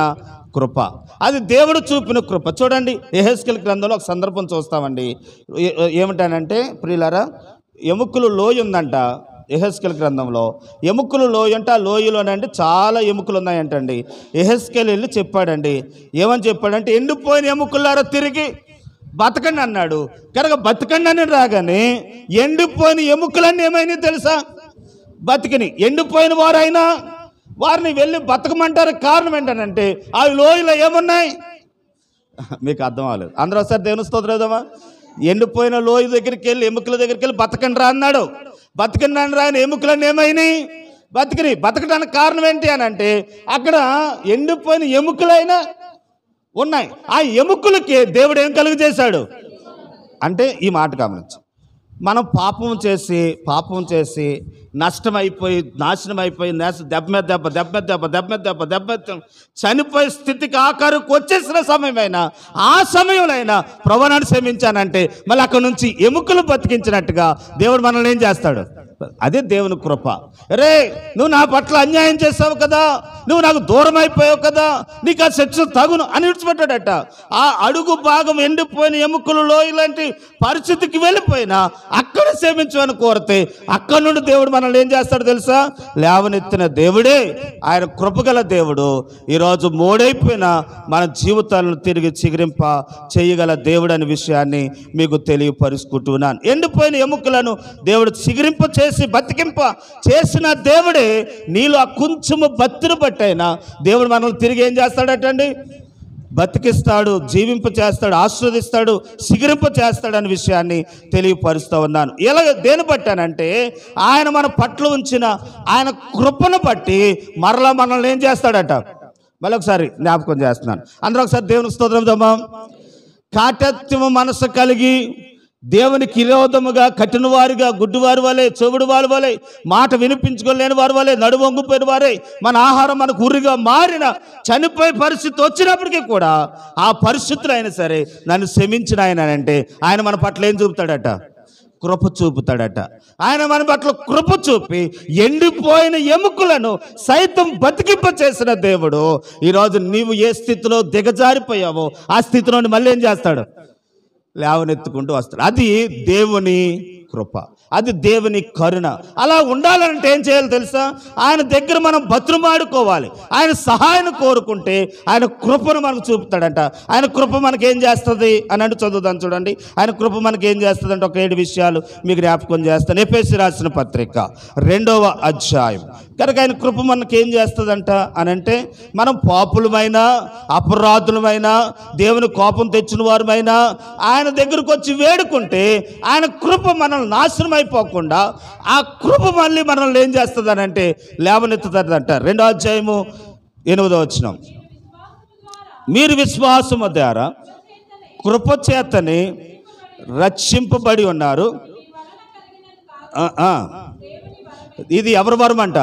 కృప. అది దేవుడు చూపిన కృప. చూడండి, యెహెజ్కేలు గ్రంథంలో ఒక సందర్భం చూస్తామండి. ఏమిటానంటే ప్రియులారా, ఎముకలు లోయ ఉందంట యెహెజ్కేలు గ్రంథంలో. ఎముకలు లోయ అంటే ఆ లోయలోనండి చాలా ఎముకలు ఉన్నాయంటండి. యెహెజ్కేలు వెళ్ళి చెప్పాడండి. ఏమని చెప్పాడంటే ఎండిపోయిన ఎముకలారా తిరిగి బతకండి అన్నాడు. కనుక బతకండి అని రాగానే ఎండిపోయిన ఎముకలన్నీ ఏమైనా తెలుసా? బతికిని. ఎండిపోయిన వారైనా వారిని వెళ్ళి బతకమంటారు. కారణం ఏంటనంటే ఆ లోయలో ఏమున్నాయి? మీకు అర్థం అవ్వలేదు. అందరూ ఒకసారి దేవుని స్తోత్రం చేద్దామా? ఎండిపోయిన లోయ దగ్గరికి వెళ్ళి ఎముకల దగ్గరికి వెళ్ళి బతకండి రా అన్నాడు. బతకండి అని రాని ఎముకలన్నీ ఏమైనాయి? బతికిని. బతకడానికి కారణం ఏంటి అని అంటే అక్కడ ఎండిపోయిన ఎముకలైనా ఉన్నాయి. ఆ ఎముకలకి దేవుడు ఏం కలుగజేశాడు అంటే ఈ మాట గమనించు. మనం పాపం చేసి నష్టమైపోయి నాశనం అయిపోయి దెబ్బ చనిపోయే స్థితికి ఆఖరుకు వచ్చేసిన సమయమైనా ఆ సమయంలో ప్రభువును క్షమించానంటే మళ్ళీ అక్కడ నుంచి ఎముకలు బతికించినట్టుగా దేవుడు మనల్ని ఏం చేస్తాడు? అదే దేవుని కృప. రే నువ్వు నా పట్ల అన్యాయం చేసావు కదా, నువ్వు నాకు దూరం అయిపోయావు కదా, నీకు ఆ శిక్ష తగును అని విడిచిపెట్టాడట. ఆ అడుగు భాగం ఎండిపోయిన ఎముకలలో ఇలాంటి పరిస్థితికి వెళ్ళిపోయినా అక్కడ క్షమించమని కోరితే అక్కడ నుండి దేవుడు మనల్ని ఏం చేస్తాడు తెలుసా? లేవనెత్తిన దేవుడే, ఆయన కృపగల దేవుడు. ఈరోజు మోడైపోయిన మన జీవితాలను తిరిగి చిగురింప చేయగల దేవుడు అనే విషయాన్ని మీకు తెలియపరుచుకుంటున్నాను. ఎండిపోయిన ఎముకలను దేవుడు చిగురింప చేసి బతికింప చేసిన దేవుడే నీలో ఆ కొంచెము బతిని బట్టైనా దేవుడు మనల్ని తిరిగి ఏం చేస్తాడటండి? బతికిస్తాడు, జీవింప చేస్తాడు, ఆస్వాదిస్తాడు, సిగిరింప చేస్తాడు అనే విషయాన్ని తెలియపరుస్తూ ఉన్నాను. ఎలాగ దేని బట్టానంటే ఆయన మన పట్ల ఉంచిన ఆయన కృపను బట్టి మరలా మనల్ని ఏం చేస్తాడట. మళ్ళీ ఒకసారి జ్ఞాపకం చేస్తున్నాను. అందరూ ఒకసారి దేవునికి స్తోత్రం చెప్దామా? కాఠిన్యము మనసు కలిగి దేవునికి విరోధముగా కఠిన వారిగా గుడ్డివారి వలె చెవుడు వారి వలె మాట వినిపించుకోలేని వారి వలె నడువొంగిపోయిన వారే మన ఆహారం మనకు ఉరిగా మారిన చనిపోయే పరిస్థితి వచ్చినప్పటికీ కూడా ఆ పరిస్థితులు అయినా సరే నన్ను క్షమించిన ఆయన అంటే ఆయన మన పట్ల ఏం చూపుతాడట? కృప చూపుతాడట. ఆయన మన పట్ల కృప చూపి ఎండిపోయిన ఎముకలను సైతం బతికింప చేసిన దేవుడు ఈరోజు నీవు ఏ స్థితిలో దిగజారిపోయావో ఆ స్థితిలోని మళ్ళీ ఏం చేస్తాడు? లేవనెత్తుకుంటూ వస్తాడు. అది దేవుని కృప, అది దేవుని కరుణ. అలా ఉండాలంటే ఏం చేయాలి తెలుసా? ఆయన దగ్గర మనం బతుమాడుకోవాలి. ఆయన సహాయం కోరుకుంటే ఆయన కృపను మనకు చూపుతాడంట. ఆయన కృప మనకి ఏం చేస్తుంది అని అంటే చదువుదాం చూడండి. ఆయన కృప మనకి ఏం చేస్తుంది అంటే ఒక 7 విషయాలు మీకు జ్ఞాపకం చేస్తాను. ఎఫెసీ రాసిన పత్రిక 2వ అధ్యాయం. కనుక ఆయన కృప మనకి ఏం చేస్తుందంట అని అంటే, మనం పాపులమైనా అపరాధులమైనా దేవుని కోపం తెచ్చిన వారమైనా ఆయన దగ్గరకు వచ్చి వేడుకుంటే ఆయన కృప మనల్ని నాశనం అయిపోకుండా ఆ కృప మళ్ళీ మనల్ని ఏం చేస్తుంది అని అంటే లేవనెత్తుతుందంట. 2వ అధ్యాయము 8వ వచనం. మీరు విశ్వాసము ద్వారా కృపచేతని రక్షింపబడి ఉన్నారు. ఇది ఎవరి వరం అంట?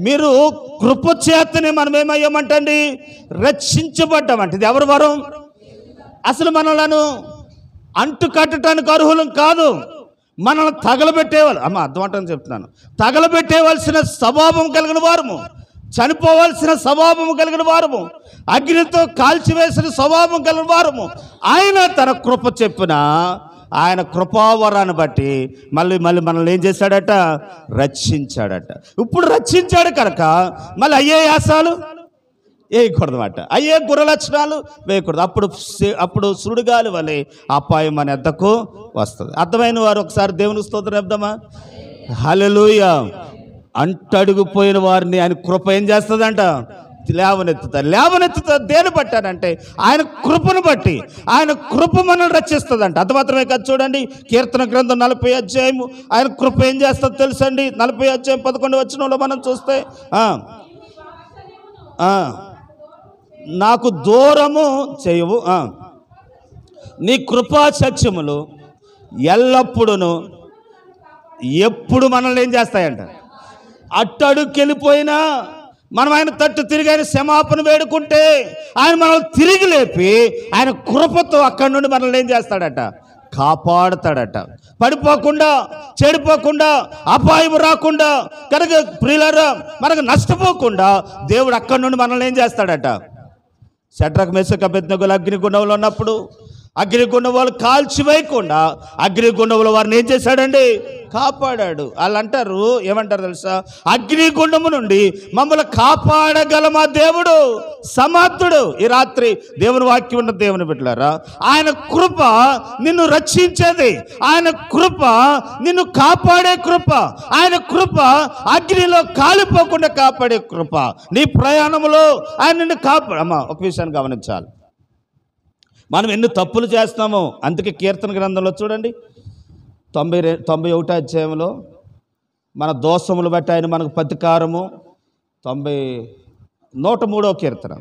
మీరు కృపచేతనే మనం ఏమయ్యామంటండి? రక్షించబడ్డామంట. ఇది ఎవరి వరం? అసలు మనలను అంటు కట్టడానికి అర్హులం కాదు. మనల్ని తగలబెట్టేవాళ్ళు, అర్థమంటని చెప్తున్నాను, తగలబెట్టేవలసిన స్వభావం కలిగిన వారము, చనిపోవలసిన స్వభావం కలిగిన వారము, అగ్నితో కాల్చివేసిన స్వభావం కలిగిన వారము. ఆయన తన కృప చెప్పున ఆయన కృపావరాన్ని బట్టి మళ్ళీ మనల్ని ఏం చేశాడట? రక్షించాడట. ఇప్పుడు రక్షించాడు కనుక మళ్ళీ అయ్యే యాసాలు వేయకూడదు అన్నమాట. అయ్యే గురలక్షణాలు వేయకూడదు. అప్పుడు సుడిగాలి వలె అపాయం మన ఎద్దకు వస్తుంది. అర్థమైన వారు ఒకసారి దేవుని స్తోత్రం చెప్దామా? హల్లెలూయా. అంటడుగుపోయిన వారిని ఆయన కృప ఏం చేస్తుందంట? లేవనెత్తుతా. దేని బట్టానంటే ఆయన కృపను బట్టి. ఆయన కృప మనల్ని రక్షిస్తుందంట. అది మాత్రమే కాదు, చూడండి కీర్తన గ్రంథం 40వ అధ్యాయము ఆయన కృప ఏం చేస్తుందో తెలుసండి. 40వ అధ్యాయం 11వ వచనంలో మనం చూస్తే, నాకు దూరము చేయవు, నీ కృపా సత్యములు ఎల్లప్పుడూ ఎప్పుడు మనల్ని ఏం చేస్తాయంట? అట్టడుకెళ్ళిపోయినా మనం ఆయన తట్టు తిరిగి ఆయన క్షమాపణ వేడుకుంటే ఆయన మనల్ని తిరిగి లేపి ఆయన కృపతో అక్కడి నుండి మనల్ని ఏం చేస్తాడట? కాపాడుతాడట. పడిపోకుండా, చెడిపోకుండా, అపాయం రాకుండా, కనుక ప్రియులారా మనకు నష్టపోకుండా దేవుడు అక్కడి నుండి మనల్ని ఏం చేస్తాడట? షడ్రక్ మేషక్ అబేద్నెగోలు అగ్నిగుండంలో ఉన్నప్పుడు అగ్నిగుండం వాళ్ళు కాల్చివేయకుండా అగ్నిగుండంలో వారిని ఏం చేశాడండి? కాపాడాడు. వాళ్ళు అంటారు, ఏమంటారు తెలుసా? అగ్నిగుండము నుండి మమ్మల్ని కాపాడగల మా దేవుడు సమర్థుడు. ఈ రాత్రి దేవుని వాక్యం ఉన్న దేవుని బిడ్డలారా, ఆయన కృప నిన్ను రక్షించేది, ఆయన కృప నిన్ను కాపాడే కృప, ఆయన కృప అగ్నిలో కాలిపోకుండా కాపాడే కృప. నీ ప్రయాణంలో ఆయన నిన్ను ఒక విషయాన్ని గమనించాలి. మనం ఎన్ని తప్పులు చేస్తామో. అందుకే కీర్తన గ్రంథంలో చూడండి 91వ అధ్యాయంలో మన దోషములు బట్టి ఆయన మనకు ప్రతీకారము. 103వ కీర్తన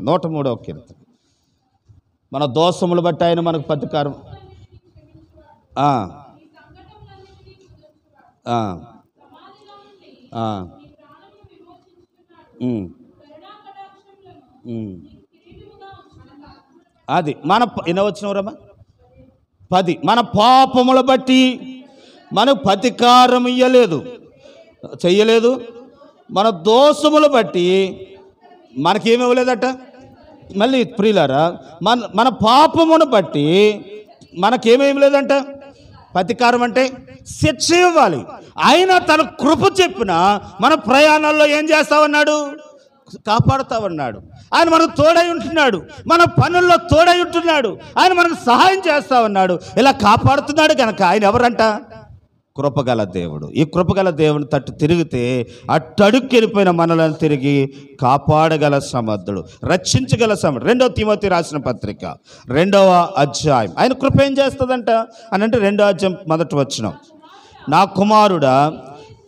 మన దోషములు బట్టి ఆయన మనకు ప్రతీకారం. అది మన ఎన్నవచ్చినవరమ్మా 10. మన పాపముల బట్టి మనకు ప్రతీకారం చెయ్యలేదు. మన దోషములు బట్టి మనకేమి ఇవ్వలేదట. మళ్ళీ ప్రియులారా, మన పాపమును బట్టి మనకేమేమి లేదంట? ప్రతీకారం అంటే శిక్ష ఇవ్వాలి. ఆయన తన కృప చెప్పిన మన ప్రయాణాల్లో ఏం చేస్తామన్నాడు? కాపాడుతామన్నాడు. ఆయన మనకు తోడై ఉంటున్నాడు, మన పనుల్లో తోడై ఉంటున్నాడు, ఆయన మనకు సహాయం చేస్తామన్నాడు. ఇలా కాపాడుతున్నాడు కనుక ఆయన ఎవరంట? కృపగల దేవుడు. ఈ కృపగల దేవుని తట్టు తిరిగితే అట్టడుక్కెళ్ళిపోయిన మనలను తిరిగి కాపాడగల సమర్థుడు, రక్షించగల సమర్థుడు. 2వ తిమోతి రాసిన పత్రిక 2వ అధ్యాయం ఆయన కృప ఏం చేస్తుందంట అని అంటే 2వ అధ్యాయం 1వ వచనం. నా కుమారుడా,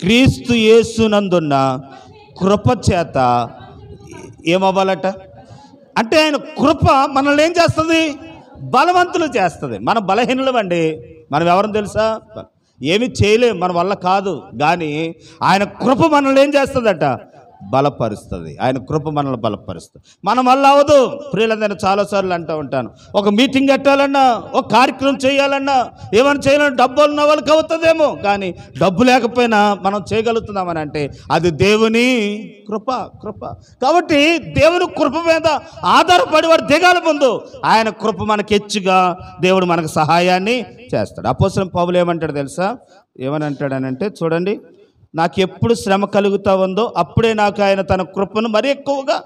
క్రీస్తు యేసునందున్న కృప చేత ఏమవ్వాలట అంటే ఆయన కృప మనల్ని ఏం చేస్తుంది? బలవంతులు చేస్తుంది. మన బలహీనులం అండి. మనం ఎవరిని తెలుసా? ఏమి చేయలేం, మన వల్ల కాదు. కానీ ఆయన కృప మనల్ని ఏం చేస్తుందట? బలపరుస్తుంది. ఆయన కృప మనల్ని బలపరుస్తుంది. మన వల్ల అవ్వదు ప్రియులందరూ, చాలాసార్లు అంటూ ఉంటాను. ఒక మీటింగ్ పెట్టాలన్నా, ఒక కార్యక్రమం చేయాలన్నా, ఏమైనా చేయాలన్నా డబ్బులు ఉన్న వాళ్ళకి అవుతుందేమో, కానీ డబ్బు లేకపోయినా మనం చేయగలుగుతున్నామని అంటే అది దేవుని కృప. కాబట్టి దేవుని కృప మీద ఆధారపడి వాడు దిగాల ముందు ఆయన కృప మనకి హెచ్చుగా దేవుడు మనకు సహాయాన్ని చేస్తాడు. అపోస్తలుడైన పౌలు ఏమంటాడు తెలుసా? ఏమని అంటాడనంటే చూడండి, నాకు ఎప్పుడు శ్రమ కలుగుతా ఉందో అప్పుడే నాకు ఆయన తన కృపను మరీ ఎక్కువగా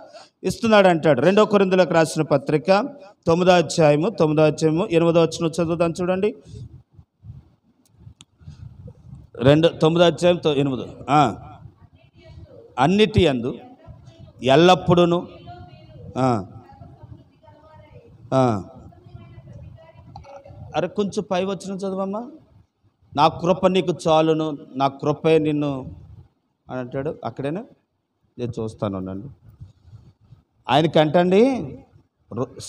ఇస్తున్నాడు అంటాడు. 2 కొరింథీయులకు రాసిన పత్రిక 9వ అధ్యాయము 8వ వచనం చదువుదాం చూడండి. 9వ అధ్యాయం 8. అన్నిటి యందు ఎల్లప్పుడూను అరే కొంచెం పై వచనం చదువమ్మా. నా కృప నీకు చాలును, నా కృపే నిన్ను అని అంటాడు. అక్కడేనా నేను చూస్తాను నన్ను. ఆయనకంటండి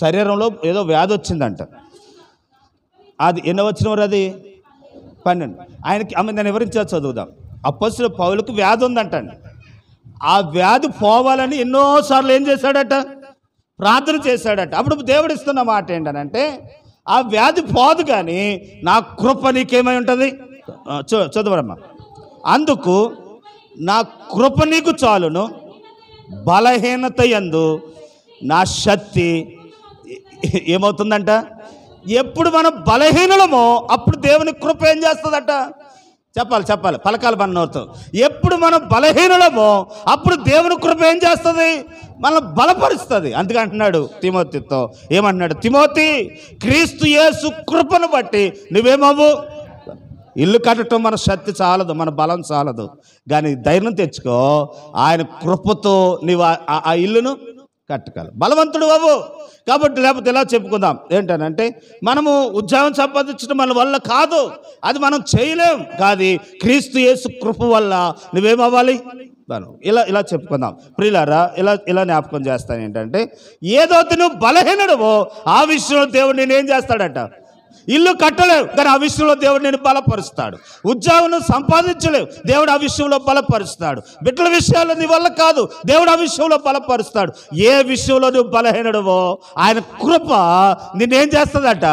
శరీరంలో ఏదో వ్యాధి వచ్చిందంట. అది ఎన్నో వచ్చిన వారు? అది 12. ఆయనకి నేను వివరించా చదువుదాం. అపోస్తలుడైన పౌలుకు వ్యాధి ఉందంటండి. ఆ వ్యాధి పోవాలని ఎన్నోసార్లు ఏం చేశాడట? ప్రార్థన చేశాడట. అప్పుడు దేవుడు ఇస్తున్న మాట ఏంటనంటే, ఆ వ్యాధి పోదు కానీ నా కృప నీకేమై ఉంటుంది? చదువురమ్మా. అందుకు నా కృప నీకు చాలును, బలహీనత యందు నా శక్తి ఏమవుతుందంట? ఎప్పుడు మనం బలహీనులమో అప్పుడు దేవుని కృప ఏం చేస్తుందట? చెప్పాలి పలకాలి మన నోరుతో. ఎప్పుడు మనం బలహీనులమో అప్పుడు దేవుని కృప ఏం చేస్తుంది? మనల్ని బలపరుస్తుంది. అందుకే అంటున్నాడు తిమోతితో, ఏమంటున్నాడు? తిమోతి, క్రీస్తు యేసు కృపను బట్టి నువ్వేమవు? ఇల్లు కట్టడం మన శక్తి చాలదు, మన బలం చాలదు, కానీ ధైర్యం తెచ్చుకో, ఆయన కృపతో నీవు ఆ ఇల్లును కట్టగలవు, బలవంతుడు అవ్వు. కాబట్టి లేకపోతే ఎలా చెప్పుకుందాం ఏంటనంటే, మనము ఉద్యోగం సంపాదించడం మన వల్ల కాదు, అది మనం చేయలేం. కాదు, క్రీస్తు యేసు కృప వల్ల నువ్వేమవ్వాలి? ఇలా చెప్పుకుందాం ప్రియులారా. ఇలా జ్ఞాపకం చేస్తాను ఏంటంటే, ఏదో నువ్వు బలహీనుడవో ఆ విషయంలో దేవుడు నేను ఏం చేస్తాడట? ఇల్లు కట్టలేవు కానీ ఆ విషయంలో దేవుడు నేను బలపరుస్తాడు. ఉద్యోగం సంపాదించలేవు, దేవుడు ఆ విషయంలో బలపరుస్తాడు. బిడ్డల విషయాల్లో నీ వల్ల కాదు, దేవుడు ఆ విషయంలో బలపరుస్తాడు. ఏ విషయంలో నువ్వు బలహీనుడవో ఆయన కృప నిన్నేం చేస్తుందట?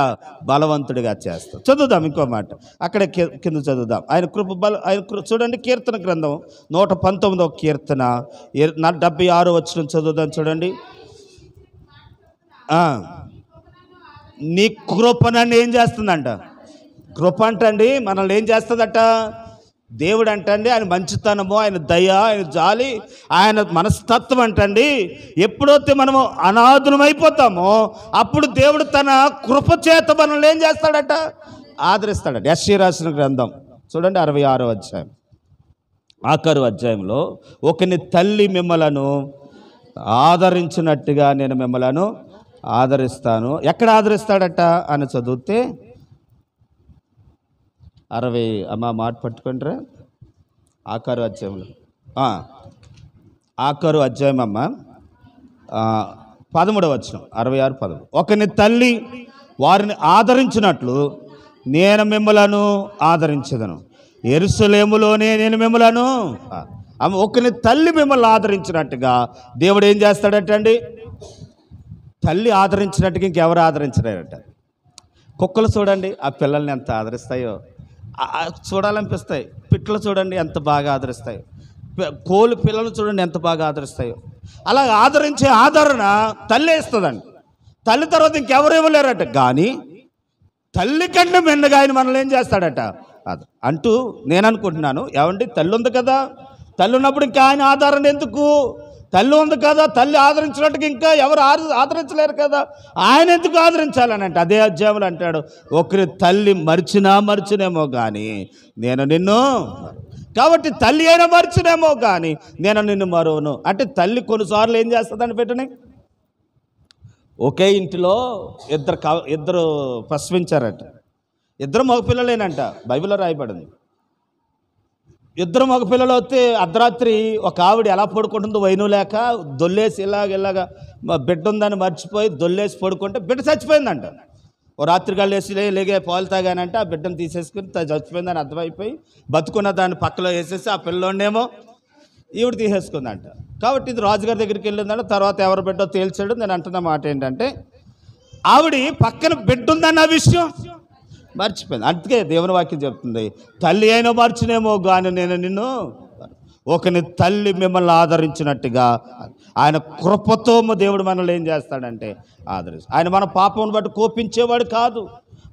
బలవంతుడిగా చేస్తాడు. చదువుదాం ఇంకో మాట, అక్కడ కింద చదువుదాం. ఆయన కృప చూడండి, కీర్తన గ్రంథం 119వ కీర్తన 76వ వచనం చదువుదాం చూడండి. నీ కృప నన్ను ఏం చేస్తుందంట? కృప అంటండి మనల్ని ఏం చేస్తుందట? దేవుడు అంటండి ఆయన మంచితనము, ఆయన దయ, ఆయన జాలి, ఆయన మనస్తత్వం అంటండి. ఎప్పుడైతే మనము అనాథులమైపోతామో అప్పుడు దేవుడు తన కృప చేత మనల్ని ఏం చేస్తాడట? ఆదరిస్తాడట. యెషయా రాసిన గ్రంథం చూడండి 66వ అధ్యాయం ఆఖరు అధ్యాయంలో, ఒకని తల్లి మిమ్మలను ఆదరించినట్టుగా నేను మిమ్మలను ఆదరిస్తాను. ఎక్కడ ఆదరిస్తాడట అని చదివితే 60 అమ్మ మాట పట్టుకుంటారా? ఆఖరు అధ్యాయంలో ఆఖరు అధ్యాయం అమ్మ 13వ వచనం 66:13. ఒకని తల్లి వారిని ఆదరించినట్లు నేను మిమ్మలను ఆదరించదను, యెరూషలేములోనే నేను మిమ్మలను. ఒకని తల్లి మిమ్మల్ని ఆదరించినట్టుగా దేవుడు ఏం చేస్తాడటండి? తల్లి ఆదరించినట్టుగా ఇంకెవరు ఆదరించలేరట. కుక్కలు చూడండి ఆ పిల్లల్ని ఎంత ఆదరిస్తాయో, చూడాలనిపిస్తాయి. పిట్టలు చూడండి ఎంత బాగా ఆదరిస్తాయో, కోళ్ళు పిల్లలు చూడండి ఎంత బాగా ఆదరిస్తాయో. అలా ఆదరించే ఆదరణ తల్లి ఇస్తుందండి. తల్లి తర్వాత ఇంకెవరు ఇవ్వలేరట. కానీ తల్లి కంటే మెండుగా ఆయన మనల్ని ఏం చేస్తాడట? అది అంటూ నేను అనుకుంటున్నాను. ఏమండి, తల్లి ఉంది కదా, తల్లి ఉన్నప్పుడు ఇంకా ఆయన ఆదరణ ఎందుకు? తల్లి ఉంది కదా, తల్లి ఆదరించినట్టుగా ఇంకా ఎవరు ఆదరించలేరు కదా, ఆయన ఎందుకు ఆదరించాలని అంటే అదే అధ్యాయంలో అంటాడు, ఒకరి తల్లి మరిచినేమో కానీ నేను నిన్ను. కాబట్టి తల్లి అయినా మరిచినేమో కానీ నేను నిన్ను మరువను అంటే, తల్లి కొన్నిసార్లు ఏం చేస్తుందని పెట్టని, ఒకే ఇంటిలో ఇద్దరు ప్రసవించారట. ఇద్దరు మగపిల్లలేనంట, బైబిల్లో రాయబడింది. ఇద్దరు మగపిల్లలు వస్తే అర్ధరాత్రి ఒక ఆవిడ ఎలా పడుకుంటుందో వైను లేక దొల్లేసి ఇలాగ బిడ్డ ఉందని మర్చిపోయి దొల్లేసి పడుకుంటే బిడ్డ చచ్చిపోయిందంట. ఓ రాత్రి గల్లేసి లేగే పాలు తాగానంటే ఆ బిడ్డను తీసేసుకుని చచ్చిపోయిందని అర్థమైపోయి బతుకున్న దాన్ని పక్కలో వేసేసి ఆ పిల్లోనేమో ఈవిడ తీసేసుకుందంట. కాబట్టి ఇది రాజుగారి దగ్గరికి వెళ్ళిందంట. తర్వాత ఎవరు బిడ్డో తేల్చాడు. నేను అంటున్న మాట ఏంటంటే, ఆవిడ పక్కన బిడ్డ ఉందన్న విషయం మర్చిపోయింది. అందుకే దేవుని వాక్యం చెప్తుంది, తల్లి అయినా మర్చినేమో కానీ నేను నిన్ను ఒకని తల్లి మిమ్మల్ని ఆదరించినట్టుగా ఆయన కృపతో దేవుడు మనల్ని ఏం చేస్తాడంటే ఆదరిస్తాడు. ఆయన మన పాపమును బట్టి కోపించేవాడు కాదు,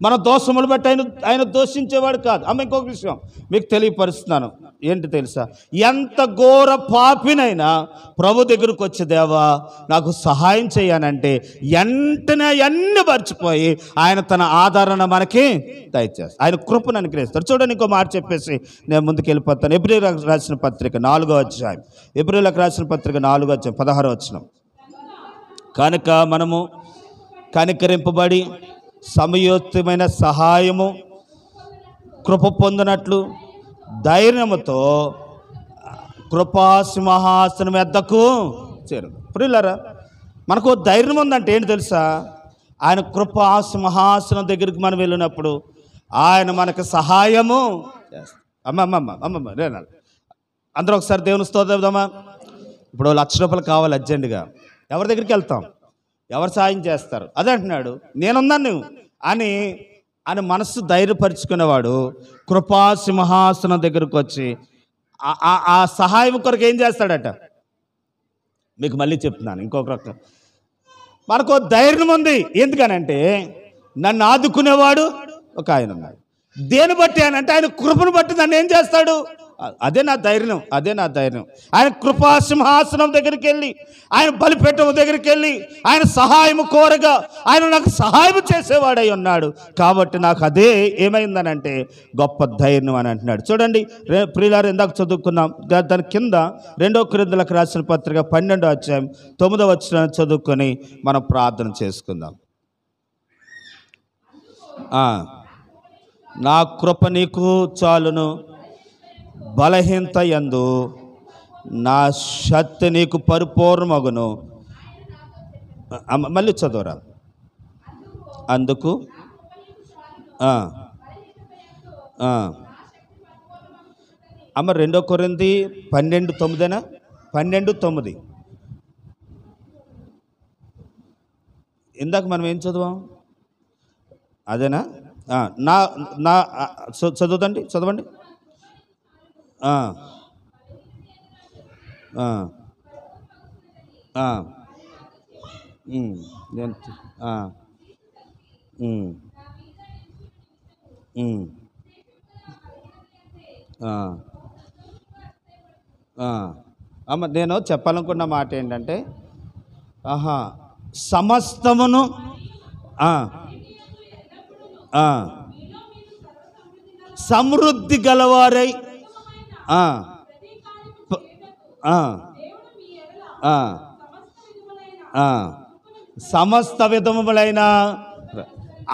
మన దోషములు బట్టి ఆయన దోషించేవాడు కాదు. ఇంకొక విషయం మీకు తెలియపరుస్తున్నాను. ఏంటి తెలుసా? ఎంత ఘోర పాపినైనా ప్రభు దగ్గరకు వచ్చే, దేవా నాకు సహాయం చేయనంటే వెంటనే అన్ని మర్చిపోయి ఆయన తన ఆదరణ మనకి దయచేస్తాడు. ఆయన కృపను అనుగ్రహిస్తాడు. చూడండి, ఇంకో మాట చెప్పేసి నేను ముందుకు వెళ్ళిపోతాను. ఎబ్రీయులకు రాసిన పత్రిక 4వ అధ్యాయం, ఎబ్రీయులకు రాసిన పత్రిక 4వ అధ్యాయం 16వ వచనం. కనుక మనము కనికరింపబడి సమయోచితమైన సహాయము కృప పొందినట్లు ధైర్యముతో కృపాసింహాసనం ఎద్దకు చేరు. ప్రియులారా, మనకు ధైర్యం ఉందంటే ఏంటి తెలుసా? ఆయన కృపాసింహాసనం దగ్గరికి మనం వెళ్ళినప్పుడు ఆయన మనకు సహాయము చేస్తాడు. అమ్మమ్మ రేనాలి అందరూ ఒకసారి దేవుని స్తోత్రమా. ఇప్పుడు ₹1,00,000 కావాలి అర్జెంటుగా, ఎవరి దగ్గరికి వెళ్తాం? ఎవరు సాయం చేస్తారు? అదే అంటున్నాడు, నేనున్నాను అని మనస్సు ధైర్యపరుచుకునేవాడు కృపాసింహాసనం దగ్గరకు వచ్చి ఆ సహాయం కొరకు ఏం చేస్తాడట? మీకు మళ్ళీ చెప్తున్నాను ఇంకొక రకం. మనకు ధైర్యం ఉంది. ఎందుకనంటే నన్ను ఆదుకునేవాడు ఒక ఆయన ఉన్నాడు. దేని బట్టి అని అంటే ఆయన కృపను బట్టి నన్ను ఏం చేస్తాడు? అదే నా ధైర్యం. ఆయన కృపాసింహాసనం దగ్గరికి వెళ్ళి, ఆయన బలిపీఠం దగ్గరికి వెళ్ళి ఆయన సహాయం కోరగా ఆయన నాకు సహాయం చేసేవాడై ఉన్నాడు. కాబట్టి నాకు అదే ఏమైందనంటే గొప్ప ధైర్యం అని అంటున్నాడు. చూడండి ప్రియులారు, ఇందాక చదువుకున్నాం. దాని కింద 2 కొరింథీయులకు రాసిన పత్రిక 12వ అధ్యాయం 9వ వచనం చదువుకొని మనం ప్రార్థన చేసుకుందాం. నా కృప నీకు చాలును, బలహీనత యందు నా శక్తి నీకు పరిపూర్ణమగును. మళ్ళీ చదవరా. అందుకు 2 కొరింథీ 12:9 12:9. ఇందాక మనం ఏం చదివాం? అదేనా? చదవండి. నేను చెప్పాలనుకున్న మాట ఏంటంటే, సమస్తమును సమృద్ధి గలవారై సమస్త విధములైన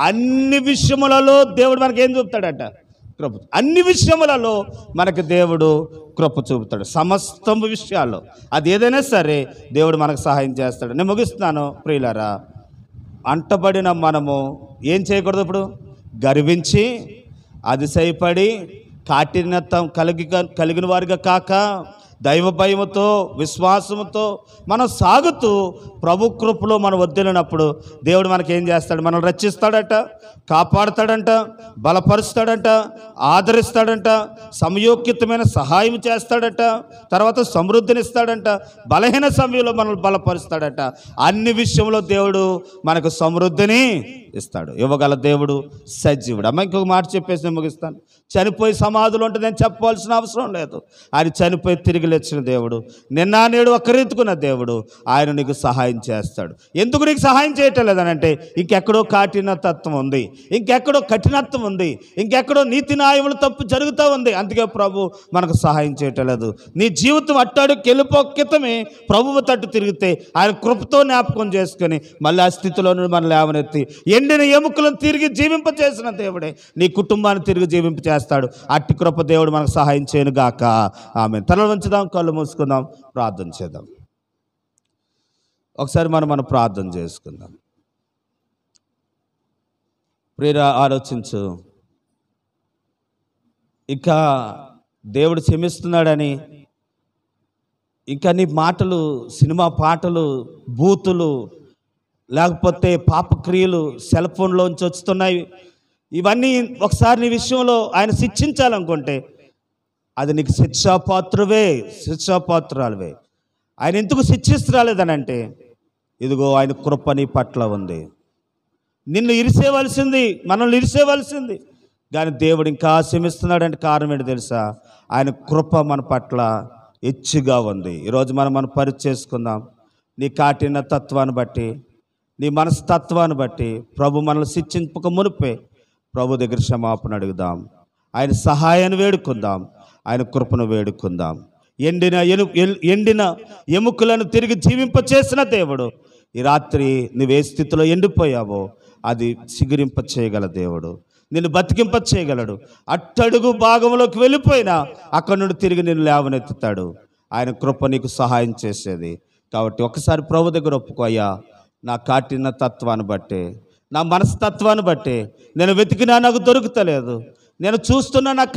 అన్ని విషయములలో దేవుడు మనకి ఏం చూపుతాడట? కృప. అన్ని విషయములలో మనకు దేవుడు కృప చూపుతాడు. సమస్త విషయాల్లో అది ఏదైనా సరే దేవుడు మనకు సహాయం చేస్తాడు. నేను ముగిస్తున్నాను ప్రియులారా. అంటబడిన మనము ఏం చేయకూడదు? ఇప్పుడు గర్వించి అతిశయపడి కాఠిన్యత్వం కలిగిన వారిగా కాక దైవ భయముతో విశ్వాసముతో మనం సాగుతూ ప్రభు కృపలో మనం వదిలినప్పుడు దేవుడు మనకి ఏం చేస్తాడు? మనల్ని రక్షిస్తాడట, కాపాడుతాడంట, బలపరుస్తాడంట, ఆదరిస్తాడంట, సమయోక్తమైన సహాయం చేస్తాడట, తర్వాత సమృద్ధినిస్తాడంట, బలహీన సమయంలో మనల్ని బలపరుస్తాడట. అన్ని విషయంలో దేవుడు మనకు సమృద్ధిని ఇస్తాడు. ఇవ్వగల దేవుడు సజీవుడు. ఇంకొక మాట చెప్పేసి నేను ముగిస్తాను. చనిపోయి సమాధులు ఉంటే నేను చెప్పవలసిన అవసరం లేదు. ఆయన చనిపోయి తిరిగి లేచిన దేవుడు, నిన్న నేడు ఒక్కరెత్తుకున్న దేవుడు. ఆయన నీకు సహాయం చేస్తాడు. ఎందుకు నీకు సహాయం చేయటం లేదనంటే ఇంకెక్కడో కాఠినత్వం ఉంది, ఇంకెక్కడో కఠినత్వం ఉంది, ఇంకెక్కడో నీతి న్యాయములు తప్పు జరుగుతూ ఉంది. అందుకే ప్రభు మనకు సహాయం చేయటం లేదు. నీ జీవితం అట్టాడుకి వెళ్ళిపోక్కితమే ప్రభువు తట్టు తిరిగితే ఆయన కృపతో జ్ఞాపకం చేసుకొని మళ్ళీ ఆ స్థితిలో మనం లేవనెత్తి ఎండిన ఎముకలను తిరిగి జీవింపచేసిన దేవుడే నీ కుటుంబాన్ని తిరిగి జీవింపచేస్తాడు. అట్టి కృప దేవుడు మనకు సహాయం చేయను గాక. ఆమేన్. తలలు వంచుదాం, కళ్ళు మూసుకుందాం, ప్రార్థన చేద్దాం. ఒకసారి మనం ప్రార్థన చేసుకుందాం. ప్రియరా, ఆలోచించు. ఇక దేవుడు క్షమిస్తున్నాడని ఇంకా నీ మాటలు, సినిమా పాటలు, బూతులు, లేకపోతే పాపక్రియలు సెల్ ఫోన్లోంచి వస్తున్నాయి. ఇవన్నీ ఒకసారి నీ విషయంలో ఆయన శిక్షించాలనుకుంటే అది నీకు శిక్షాపాత్రాలువే. ఆయన ఎందుకు శిక్షిస్తరాలేదనంటే, ఇదిగో ఆయన కృప నీ పట్ల ఉంది. నిన్ను ఇరిసేవలసింది, మనల్ని ఇరిసేవలసింది, కానీ దేవుడు ఇంకా ఆశీమిస్తున్నాడంటే కారణం ఏంటి తెలుసా? ఆయన కృప మన పట్ల హెచ్చుగా ఉంది. ఈరోజు మనం పరిచయం చేసుకుందాం. నీ కాఠిన తత్వాన్ని బట్టి, నీ మనస్తత్వాన్ని బట్టి ప్రభు మనల్ని శిక్షింపక మునిపే ప్రభు దగ్గర క్షమాపణ అడుగుదాం. ఆయన సహాయాన్ని వేడుకుందాం, ఆయన కృపను వేడుకుందాం. ఎండిన ఎముకలను తిరిగి జీవింపచేసిన దేవుడు ఈ రాత్రి నువ్వే స్థితిలో ఎండిపోయావో అది చిగురింప చేయగల దేవుడు, నిన్ను బతికింప చేయగలడు. అట్టడుగు భాగంలోకి వెళ్ళిపోయినా అక్కడి నుండి తిరిగి నిన్ను లేవనెత్తుతాడు. ఆయన కృప నీకు సహాయం చేసేది. కాబట్టి ఒకసారి ప్రభు దగ్గర ఒప్పుకో, అయ్యా నా కాఠిన తత్వాన్ని బట్టి, నా మనస్తత్వాన్ని బట్టి నేను వెతికినా నాకు దొరుకుతలేదు, నేను చూస్తున్నా నాకు